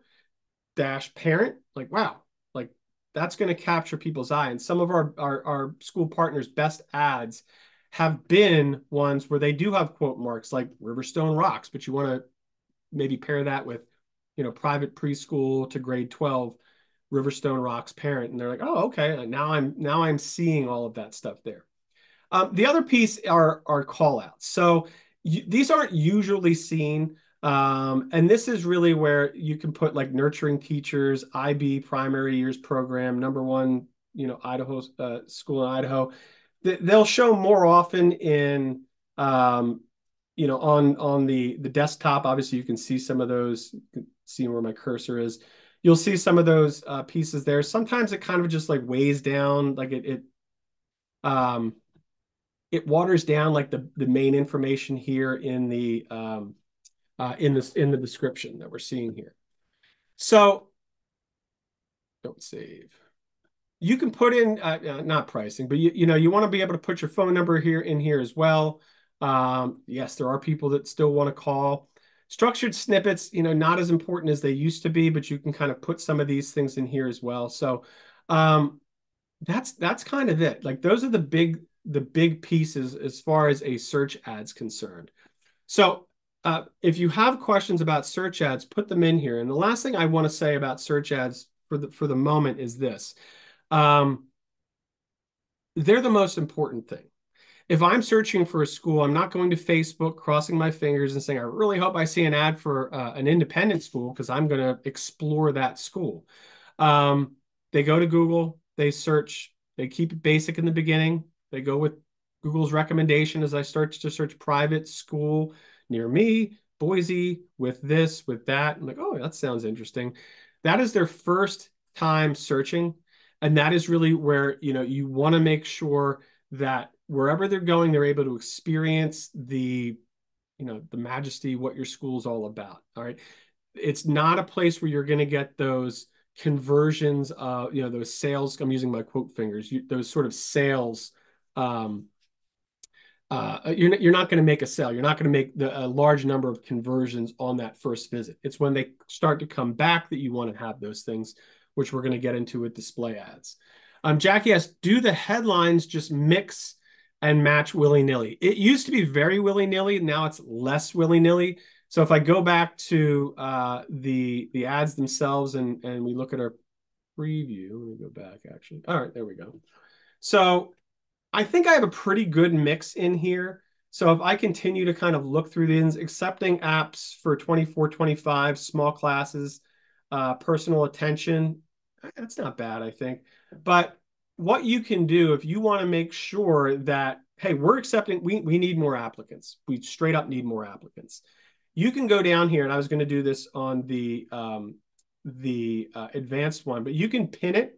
[SPEAKER 1] dash parent, like, wow, like that's going to capture people's eye. And some of our school partners' best ads have been ones where they do have quote marks like Riverstone Rocks, but you want to maybe pair that with, private preschool to grade 12, Riverstone Rocks parent. And they're like, oh, okay. Now I'm seeing all of that stuff there. The other piece are call outs. So these aren't usually seen. And this is really where you can put like nurturing teachers, IB primary years program, number one, Idaho school in Idaho. They'll show more often in, on the desktop. Obviously, you can see some of those. You can see where my cursor is. You'll see some of those pieces there. Sometimes it kind of just like weighs down, like um, it waters down like the main information here in the in the description that we're seeing here. So don't save. You can put in not pricing, but you want to be able to put your phone number here in here as well. Yes, there are people that still want to call. Structured snippets, not as important as they used to be, but you can kind of put some of these things in here as well. So that's kind of it. Like those are the big pieces as far as a search ad's concerned. So if you have questions about search ads, put them in here. And the last thing I want to say about search ads for the moment is this. They're the most important thing. If I'm searching for a school, I'm not going to Facebook, crossing my fingers and saying, I really hope I see an ad for an independent school because I'm going to explore that school. They go to Google, they search, they keep it basic in the beginning. They go with Google's recommendation as I start to search private school near me, Boise, with this, with that. I'm like, oh, that sounds interesting. That is their first time searching. And that is really where, you want to make sure that wherever they're going, they're able to experience the majesty, what your school's all about. All right. It's not a place where you're going to get those conversions, those sales. I'm using my quote fingers, those sort of sales. You're not going to make a sale. You're not going to make a large number of conversions on that first visit. It's when they start to come back that you want to have those things, which we're going to get into with display ads. Jackie asks, do the headlines just mix and match willy-nilly? It used to be very willy-nilly. Now it's less willy-nilly. So if I go back to the ads themselves and we look at our preview, let me go back actually. All right, there we go. So I think I have a pretty good mix in here. So if I continue to kind of look through these, accepting apps for 24, 25, small classes, personal attention, that's not bad, I think. But what you can do if you want to make sure that, hey, we're accepting, we need more applicants. We straight up need more applicants. You can go down here, and I was going to do this on the advanced one, but you can pin it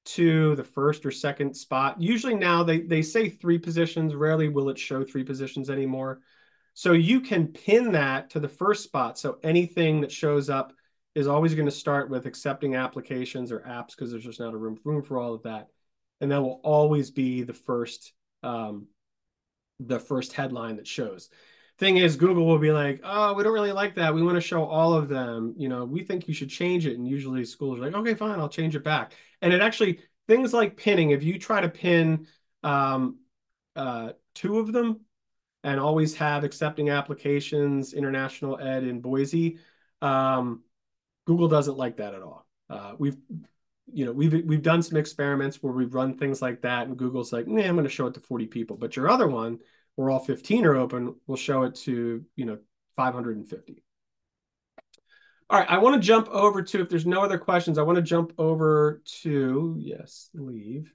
[SPEAKER 1] to the first or second spot. Usually now they say 3 positions. Rarely will it show 3 positions anymore. So you can pin that to the first spot. So anything that shows up is always going to start with accepting applications or apps because there's just not a room for all of that. And that will always be the first the first headline that shows. Thing is, Google will be like, oh, we don't really like that. We want to show all of them. We think you should change it. And usually schools are like, okay, fine, I'll change it back. And it actually, things like pinning, if you try to pin um, two of them and always have accepting applications, international ed in Boise, Google doesn't like that at all. We've done some experiments where we've run things like that, and Google's like, I'm going to show it to 40 people. But your other one, where all 15 are open, we'll show it to 550. All right, I want to jump over to, if there's no other questions, I want to jump over to, yes, leave.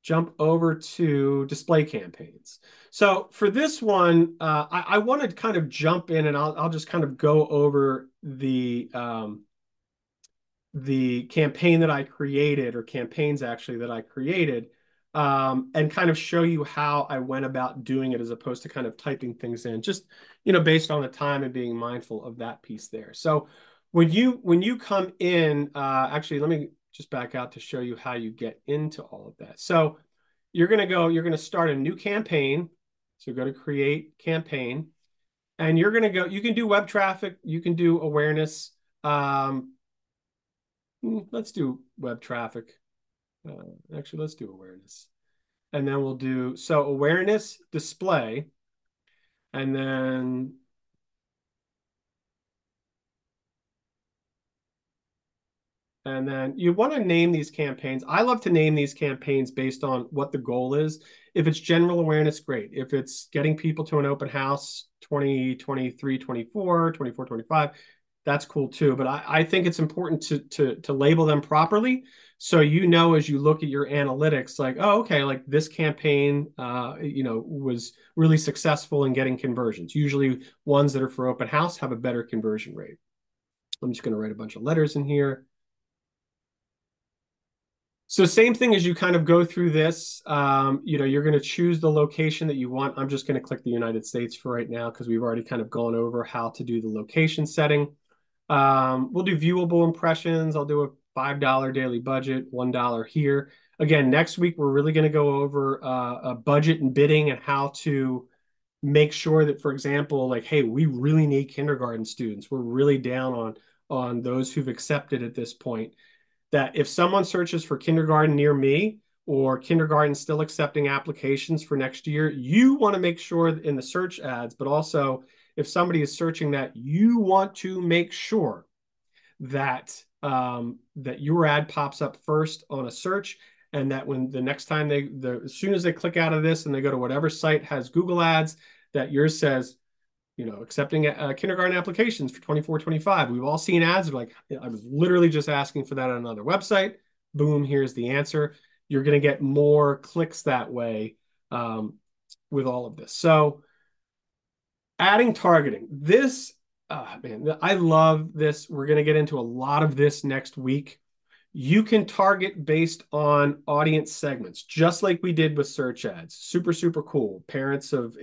[SPEAKER 1] Jump over to display campaigns. So for this one, I want to kind of jump in, and I'll just kind of go over the campaign that I created, or campaigns actually that I created, and kind of show you how I went about doing it, as opposed to kind of typing things in, just based on the time and being mindful of that piece there. So when you come in, actually, let me just back out to show you how you get into all of that. So you're going to start a new campaign. So go to create campaign, and you're going to go, you can do web traffic, you can do awareness. Let's do web traffic. Actually, let's do awareness. And then we'll do, so awareness, display, and then you want to name these campaigns. I love to name these campaigns based on what the goal is. If it's general awareness, great. If it's getting people to an open house, 2023, 24, 24, 25, that's cool too. But I think it's important to label them properly. So as you look at your analytics, like, oh, okay, like this campaign was really successful in getting conversions. Usually ones that are for open house have a better conversion rate. I'm just going to write a bunch of letters in here. So same thing as you kind of go through this, you're going to choose the location that you want. I'm just going to click the United States for right now, because we've already kind of gone over how to do the location setting. We'll do viewable impressions. I'll do a $5 daily budget, $1 here. Again, next week, we're really going to go over a budget and bidding, and how to make sure that, for example, like, hey, we really need kindergarten students. We're really down on those who've accepted at this point. That if someone searches for kindergarten near me, or kindergarten still accepting applications for next year, you want to make sure in the search ads, but also if somebody is searching that, you want to make sure that that your ad pops up first on a search, and that when the next time as soon as they click out of this and they go to whatever site has Google ads, that yours says, accepting kindergarten applications for 24, 25. We've all seen ads like, I was literally just asking for that on another website. Boom, here's the answer. You're going to get more clicks that way with all of this. So adding targeting. This, man, I love this. We're going to get into a lot of this next week. You can target based on audience segments, just like we did with search ads. Super, super cool. Parents of,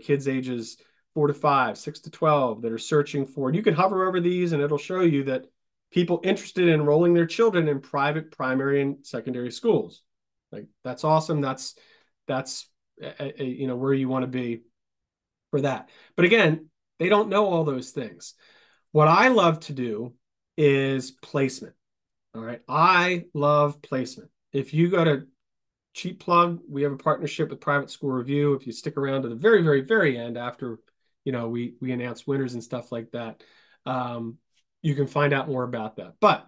[SPEAKER 1] kids ages 4 to 5, 6 to 12 that are searching for, and you can hover over these and it'll show you that people interested in enrolling their children in private primary and secondary schools. Like, that's awesome. That's where you want to be for that. But again, they don't know all those things. What I love to do is placement. All right. I love placement. If you go to cheap plug, we have a partnership with Private School Review. If you stick around to the very, very, very end after, we announce winners and stuff like that, you can find out more about that. But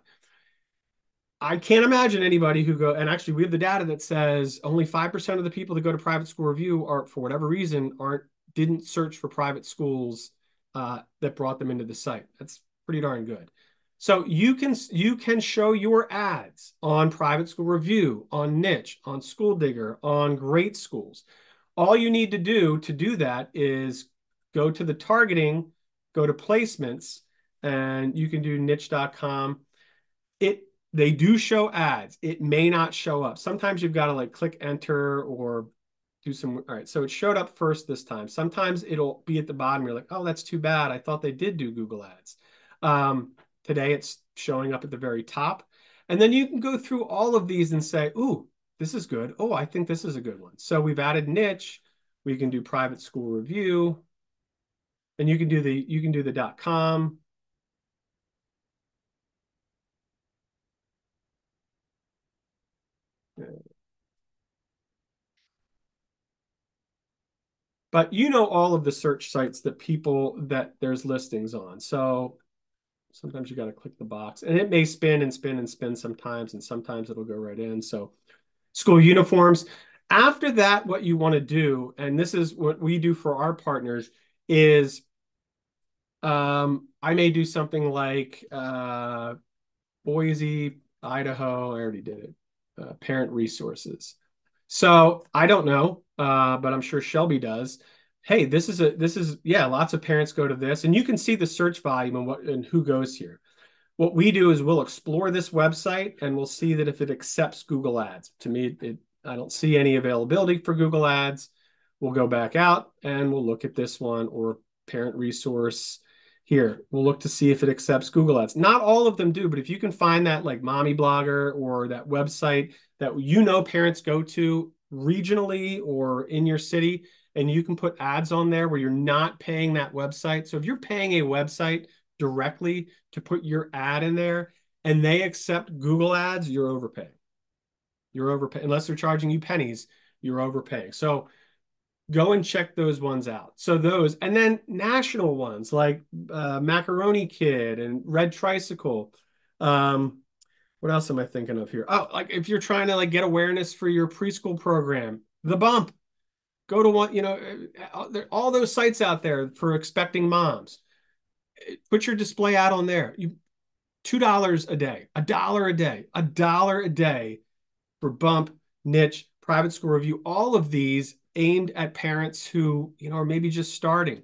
[SPEAKER 1] I can't imagine anybody who and actually we have the data that says only 5% of the people that go to Private School Review are, for whatever reason, didn't search for private schools that brought them into the site. That's pretty darn good. So you can show your ads on Private School Review, on Niche, on School Digger, on Great Schools. All you need to do that is go to the targeting, go to placements, and you can do niche.com. They do show ads. It may not show up. Sometimes you've got to like click enter or do some. All right, so it showed up first this time. Sometimes it'll be at the bottom. You're like, oh, that's too bad. I thought they did do Google ads. Today it's showing up at the very top. And then you can go through all of these and say, ooh, this is good. Oh, I think this is a good one. So we've added niche. We can do private school review, and you can do the .com. But you know all of the search sites that there's listings on. So sometimes you got to click the box, and it may spin and spin and spin sometimes, and sometimes it'll go right in. So school uniforms. After that, what you want to do, and this is what we do for our partners, is I may do something like Boise, Idaho. I already did it. Parent resources. So I don't know, but I'm sure Shelby does. Hey, yeah, lots of parents go to this, and you can see the search volume and who goes here. What we do is we'll explore this website and we'll see that if it accepts Google Ads. To me, I don't see any availability for Google Ads. We'll go back out and we'll look at this one or parent resource here. We'll look to see if it accepts Google Ads. Not all of them do, but if you can find that like Mommy Blogger or that website that you know parents go to regionally or in your city, and you can put ads on there where you're not paying that website. So if you're paying a website directly to put your ad in there and they accept Google Ads, you're overpaying. You're overpaying. Unless they're charging you pennies, you're overpaying. So go and check those ones out. So those, and then national ones like Macaroni Kid and Red Tricycle. What else am I thinking of here? Oh, like if you're trying to like get awareness for your preschool program, The Bump. Go to one, all those sites out there for expecting moms. Put your display ad on there. $2 a day, $1 a day, $1 a day for Bump, Niche, Private School Review, all of these aimed at parents who, are maybe just starting.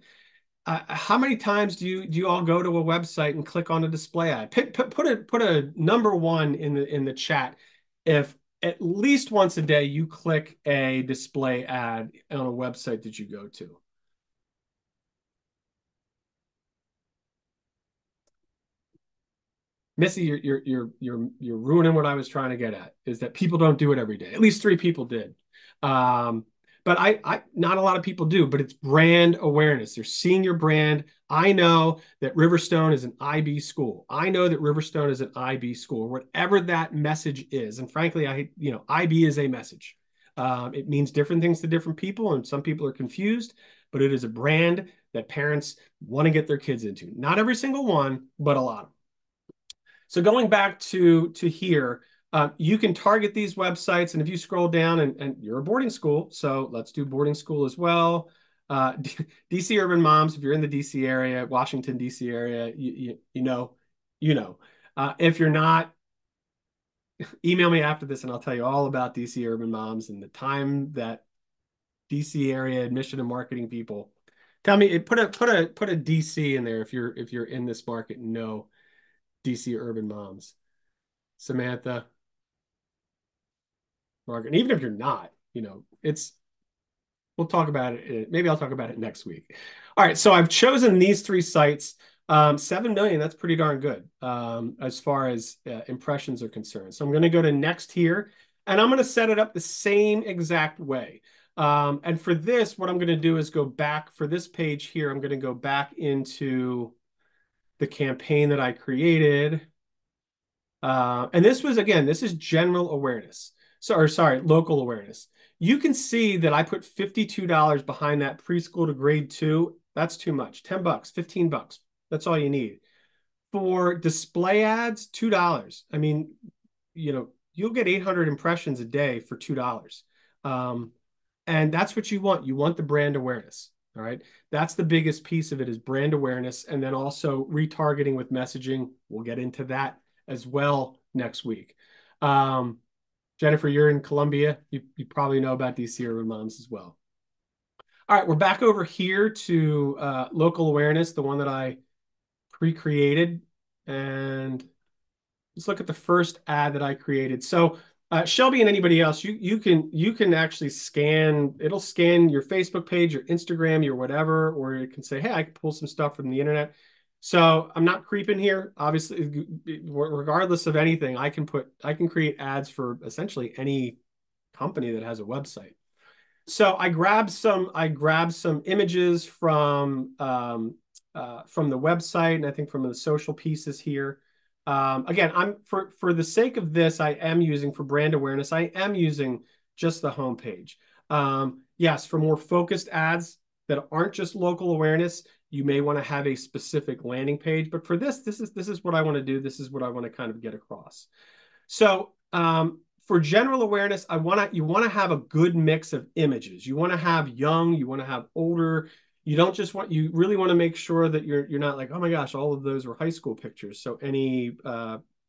[SPEAKER 1] How many times do you all go to a website and click on a display ad? Put a number one in the chat if at least once a day you click a display ad on a website that you go to. Missy, you're ruining what I was trying to get at, is that people don't do it every day. At least 3 people did. But I not a lot of people do, but it's brand awareness. They're seeing your brand. I know that Riverstone is an IB school. I know that Riverstone is an IB school, whatever that message is. And frankly, IB is a message. It means different things to different people, and some people are confused, but it is a brand that parents want to get their kids into. Not every single one, but a lot of them. So going back to here, you can target these websites, and if you scroll down, and you're a boarding school, so let's do boarding school as well. DC Urban Moms, if you're in the DC area, Washington, DC area, you know. If you're not, email me after this and I'll tell you all about DC Urban Moms and the time that DC area admission and marketing people tell me, put a DC in there if you're in this market and know DC Urban Moms. Samantha, Margaret, and even if you're not, we'll talk about it. Maybe I'll talk about it next week. All right, so I've chosen these 3 sites. 7 million, that's pretty darn good as far as impressions are concerned. So I'm going to go to next here, and I'm going to set it up the same exact way. And for this, what I'm going to do is go back for this page here. I'm going to go back into the campaign that I created. And this is general awareness. Local awareness. You can see that I put $52 behind that preschool to grade 2. That's too much. $10, $15. That's all you need. For display ads, $2. I mean, you'll get 800 impressions a day for $2. And that's what you want. You want the brand awareness. All right. That's the biggest piece of it, is brand awareness. And then also retargeting with messaging. We'll get into that as well next week. Jennifer, you're in Columbia. You probably know about DC Urban Moms as well. All right, we're back over here to local awareness, the one that I pre-created. And let's look at the first ad that I created. So Shelby and anybody else, you can actually scan. It'll scan your Facebook page, your Instagram, your whatever, or it can say, hey, I can pull some stuff from the internet. So I'm not creeping here. Obviously, regardless of anything, I can create ads for essentially any company that has a website. So I grabbed some images from the website, and I think from the social pieces here. Again, I'm for the sake of this, I am using for brand awareness, I am using just the homepage. Yes, for more focused ads that aren't just local awareness, you may want to have a specific landing page. But for this is what I want to do. This is what I want to kind of get across. So for general awareness, you want to have a good mix of images. You want to have young, you want to have older. You really want to make sure that you're not like, oh my gosh, all of those were high school pictures. So any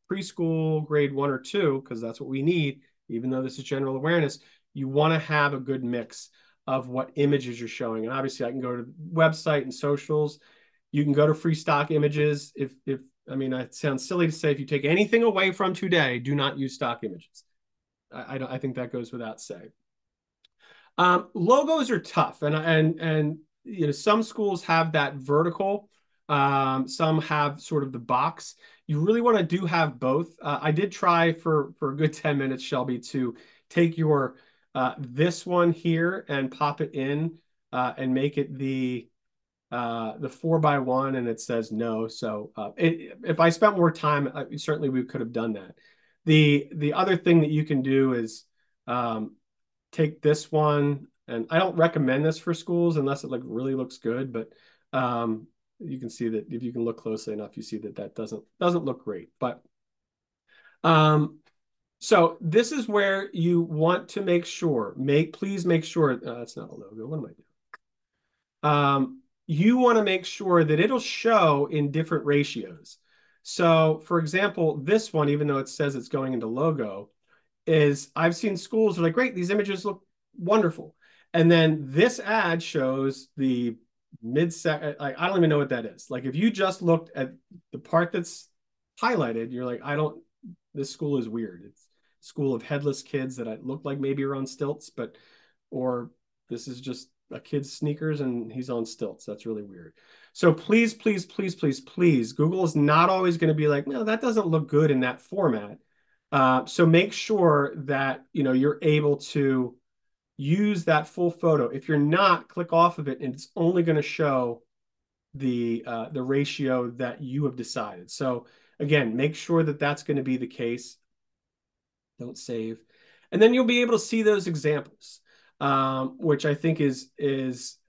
[SPEAKER 1] preschool, grade 1 or 2, because that's what we need, even though this is general awareness, you want to have a good mix of what images you're showing. And obviously I can go to the website and socials. You can go to free stock images. If I mean, it sounds silly to say, if you take anything away from today, do not use stock images. I think that goes without saying. Logos are tough, and some schools have that vertical. Some have sort of the box. You really want to have both. I did try for a good 10 minutes, Shelby, to take your this one here and pop it in and make it the 4x1, and it says no. So if I spent more time, certainly we could have done that. The other thing that you can do is um, take this one, and I don't recommend this for schools unless it really looks good, but you can see that if you can look closely enough, you see that doesn't look great. But so this is where you want to make sure, please make sure, that's not a logo. What am I doing? You want to make sure that it'll show in different ratios. So for example, this one, even though it says it's going into logo, is I've seen schools that are like, great, these images look wonderful. And then this ad shows the I don't even know what that is. Like if you just looked at the part that's highlighted, you're like, this school is weird. It's a school of headless kids that I look like maybe are on stilts, or this is just a kid's sneakers and he's on stilts. That's really weird. So please, please, please, please, please, Google is not always going to be like, no, that doesn't look good in that format. So make sure that you're able to use that full photo. If you're not, click off of it, and it's only going to show the ratio that you have decided. So again, make sure that that's going to be the case. Don't save, and then you'll be able to see those examples, which I think is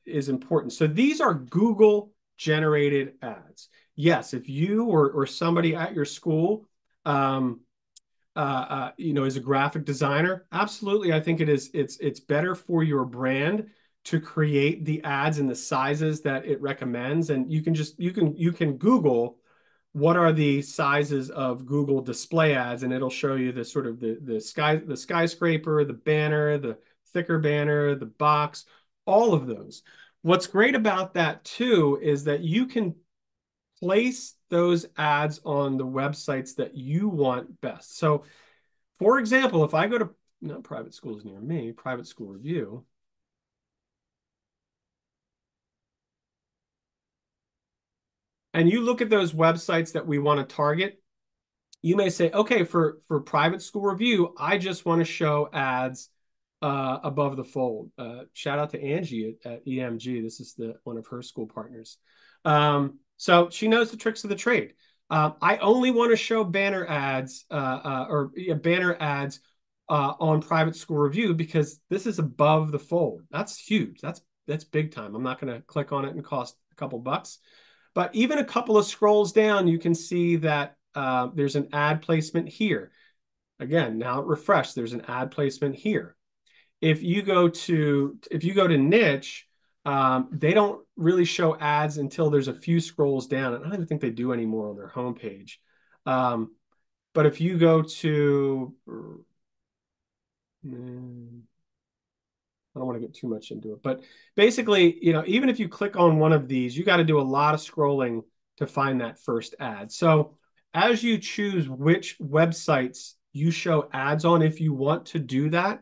[SPEAKER 1] important. So these are Google generated ads. Yes, if you or somebody at your school is a graphic designer, absolutely. I think it's better for your brand to create the ads in the sizes that it recommends. And you can Google what are the sizes of Google display ads, and it'll show you the sort of the skyscraper, the banner, the thicker banner, the box, all of those. What's great about that too is that you can place those ads on the websites that you want best. So, for example, if I go to not private schools near me, private school review, and you look at those websites that we want to target, you may say, okay, for private school review, I just want to show ads above the fold. Shout out to Angie at EMG. This is one of her school partners. So she knows the tricks of the trade. I only want to show banner ads on private school review because this is above the fold. That's huge. That's big time. I'm not going to click on it and cost a couple bucks. But even a couple of scrolls down, you can see that there's an ad placement here. Again, now refresh, there's an ad placement here. If you go to niche, they don't really show ads until there's a few scrolls down. And I don't even think they do anymore on their homepage. But if you go to, I don't want to get too much into it, but basically, even if you click on one of these, you got to do a lot of scrolling to find that first ad. So as you choose which websites you show ads on, if you want to do that,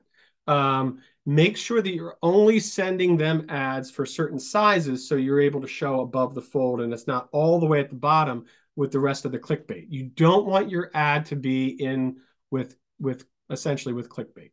[SPEAKER 1] make sure that you're only sending them ads for certain sizes so you're able to show above the fold and it's not all the way at the bottom with the rest of the clickbait. You don't want your ad to be in with essentially with clickbait.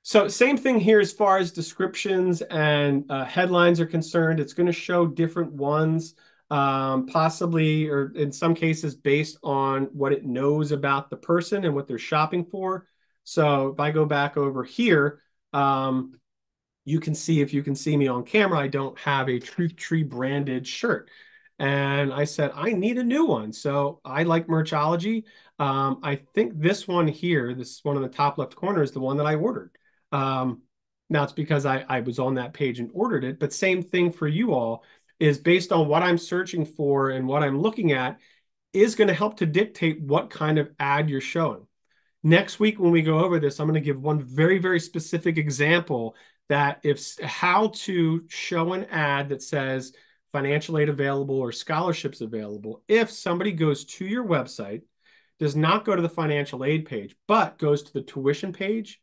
[SPEAKER 1] So same thing here as far as descriptions and headlines are concerned. It's going to show different ones, possibly, or in some cases, based on what it knows about the person and what they're shopping for. So if I go back over here, you can see, if you can see me on camera, I don't have a Truth Tree branded shirt. And I said, I need a new one. So I like Merchology. I think this one here, this one in the top left corner, is the one that I ordered. Um, Now it's because I was on that page and ordered it, but same thing for you all is based on what I'm searching for and what I'm looking at is going to help to dictate what kind of ad you're showing. Next week, when we go over this, I'm going to give one very, very specific example that if how to show an ad that says financial aid available or scholarships available. If somebody goes to your website, does not go to the financial aid page, but goes to the tuition page,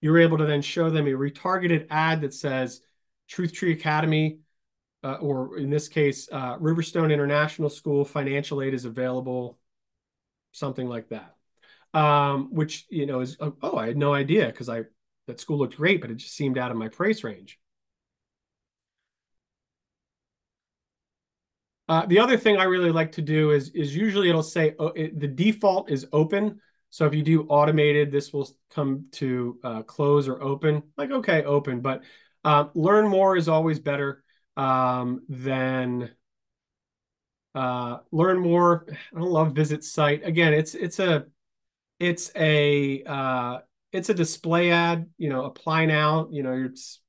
[SPEAKER 1] you're able to then show them a retargeted ad that says Truth Tree Academy, or in this case, Riverstone International School, financial aid is available, something like that. Which, is, oh, I had no idea because that school looked great, but it just seemed out of my price range. The other thing I really like to do is usually it'll say the default is open. So if you do automated, this will come to close or open. Like, okay, open. But learn more is always better than learn more. I don't love visit site. Again, it's a it's a it's a display ad. Apply now. It's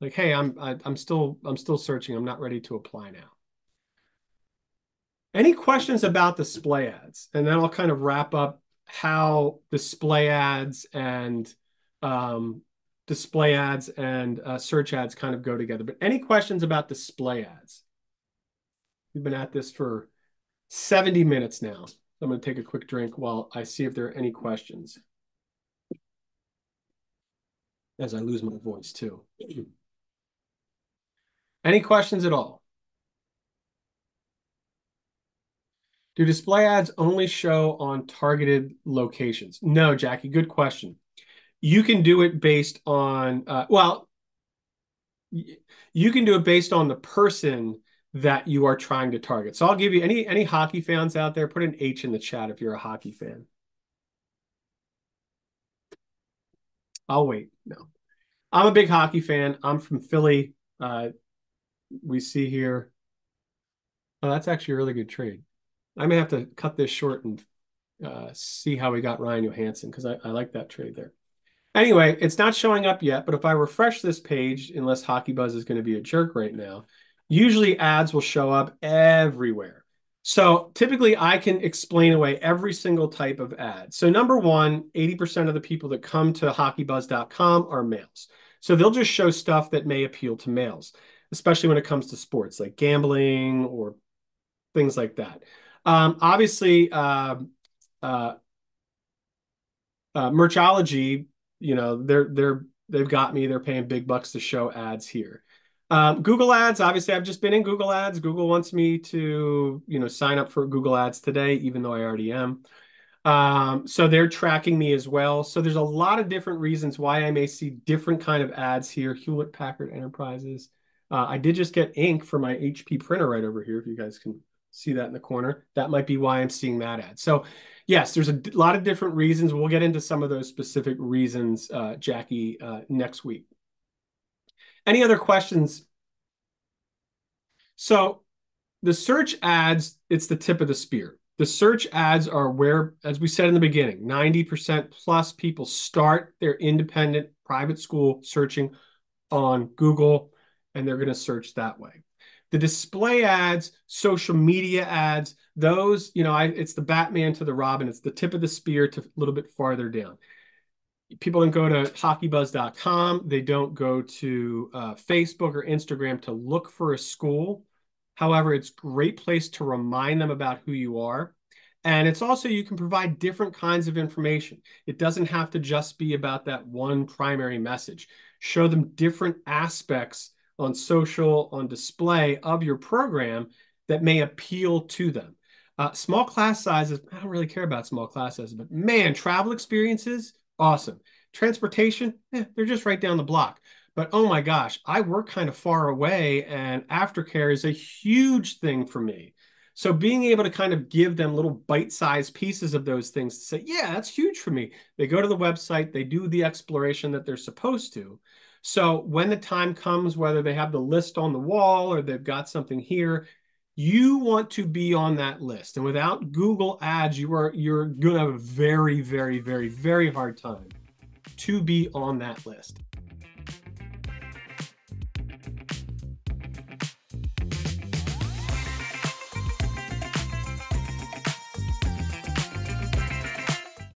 [SPEAKER 1] like, hey, I'm still searching. I'm not ready to apply now. Any questions about display ads? And then I'll kind of wrap up how display ads and search ads kind of go together. But any questions about display ads? We've been at this for 70 minutes now. I'm going to take a quick drink while I see if there are any questions. As I lose my voice too. Any questions at all? Do display ads only show on targeted locations? No, Jackie, good question. You can do it based on, you can do it based on the person that you are trying to target. So I'll give you any hockey fans out there, put an H in the chat if you're a hockey fan. I'll wait. No. I'm a big hockey fan. I'm from Philly. We see here. Oh, that's actually a really good trade. I may have to cut this short and see how we got Ryan Johansson because I like that trade there. Anyway, it's not showing up yet, but if I refresh this page, unless Hockey Buzz is going to be a jerk right now, usually ads will show up everywhere. So typically I can explain away every single type of ad. So number one, 80% of the people that come to hockeybuzz.com are males. So they'll just show stuff that may appeal to males, especially when it comes to sports like gambling or things like that. Obviously, Merchology, they've got me. They're paying big bucks to show ads here. Google Ads, obviously, I've just been in Google Ads. Google wants me to, sign up for Google Ads today, even though I already am. So they're tracking me as well. So there's a lot of different reasons why I may see different kind of ads here. Hewlett Packard Enterprises. I did just get ink for my HP printer right over here, if you guys can see that in the corner. That might be why I'm seeing that ad. So yes, there's a lot of different reasons. We'll get into some of those specific reasons, Jackie, next week. Any other questions? So the search ads, it's the tip of the spear. The search ads are where, as we said in the beginning, 90% plus people start their independent private school searching on Google, and they're going to search that way. The display ads, social media ads, those, it's the Batman to the Robin. It's the tip of the spear to a little bit farther down. People don't go to hockeybuzz.com. They don't go to Facebook or Instagram to look for a school. However, it's a great place to remind them about who you are. And it's also, you can provide different kinds of information. It doesn't have to just be about that one primary message. Show them different aspects on social, on display of your program that may appeal to them. Small class sizes, I don't really care about small class sizes, but man, travel experiences, awesome. Transportation, they're just right down the block. But oh my gosh, I work kind of far away, and aftercare is a huge thing for me. So being able to kind of give them little bite-sized pieces of those things to say, yeah, that's huge for me. They go to the website, they do the exploration that they're supposed to. So when the time comes, whether they have the list on the wall or they've got something here, you want to be on that list. And without Google Ads, you're going to have a very, very, very, very hard time to be on that list.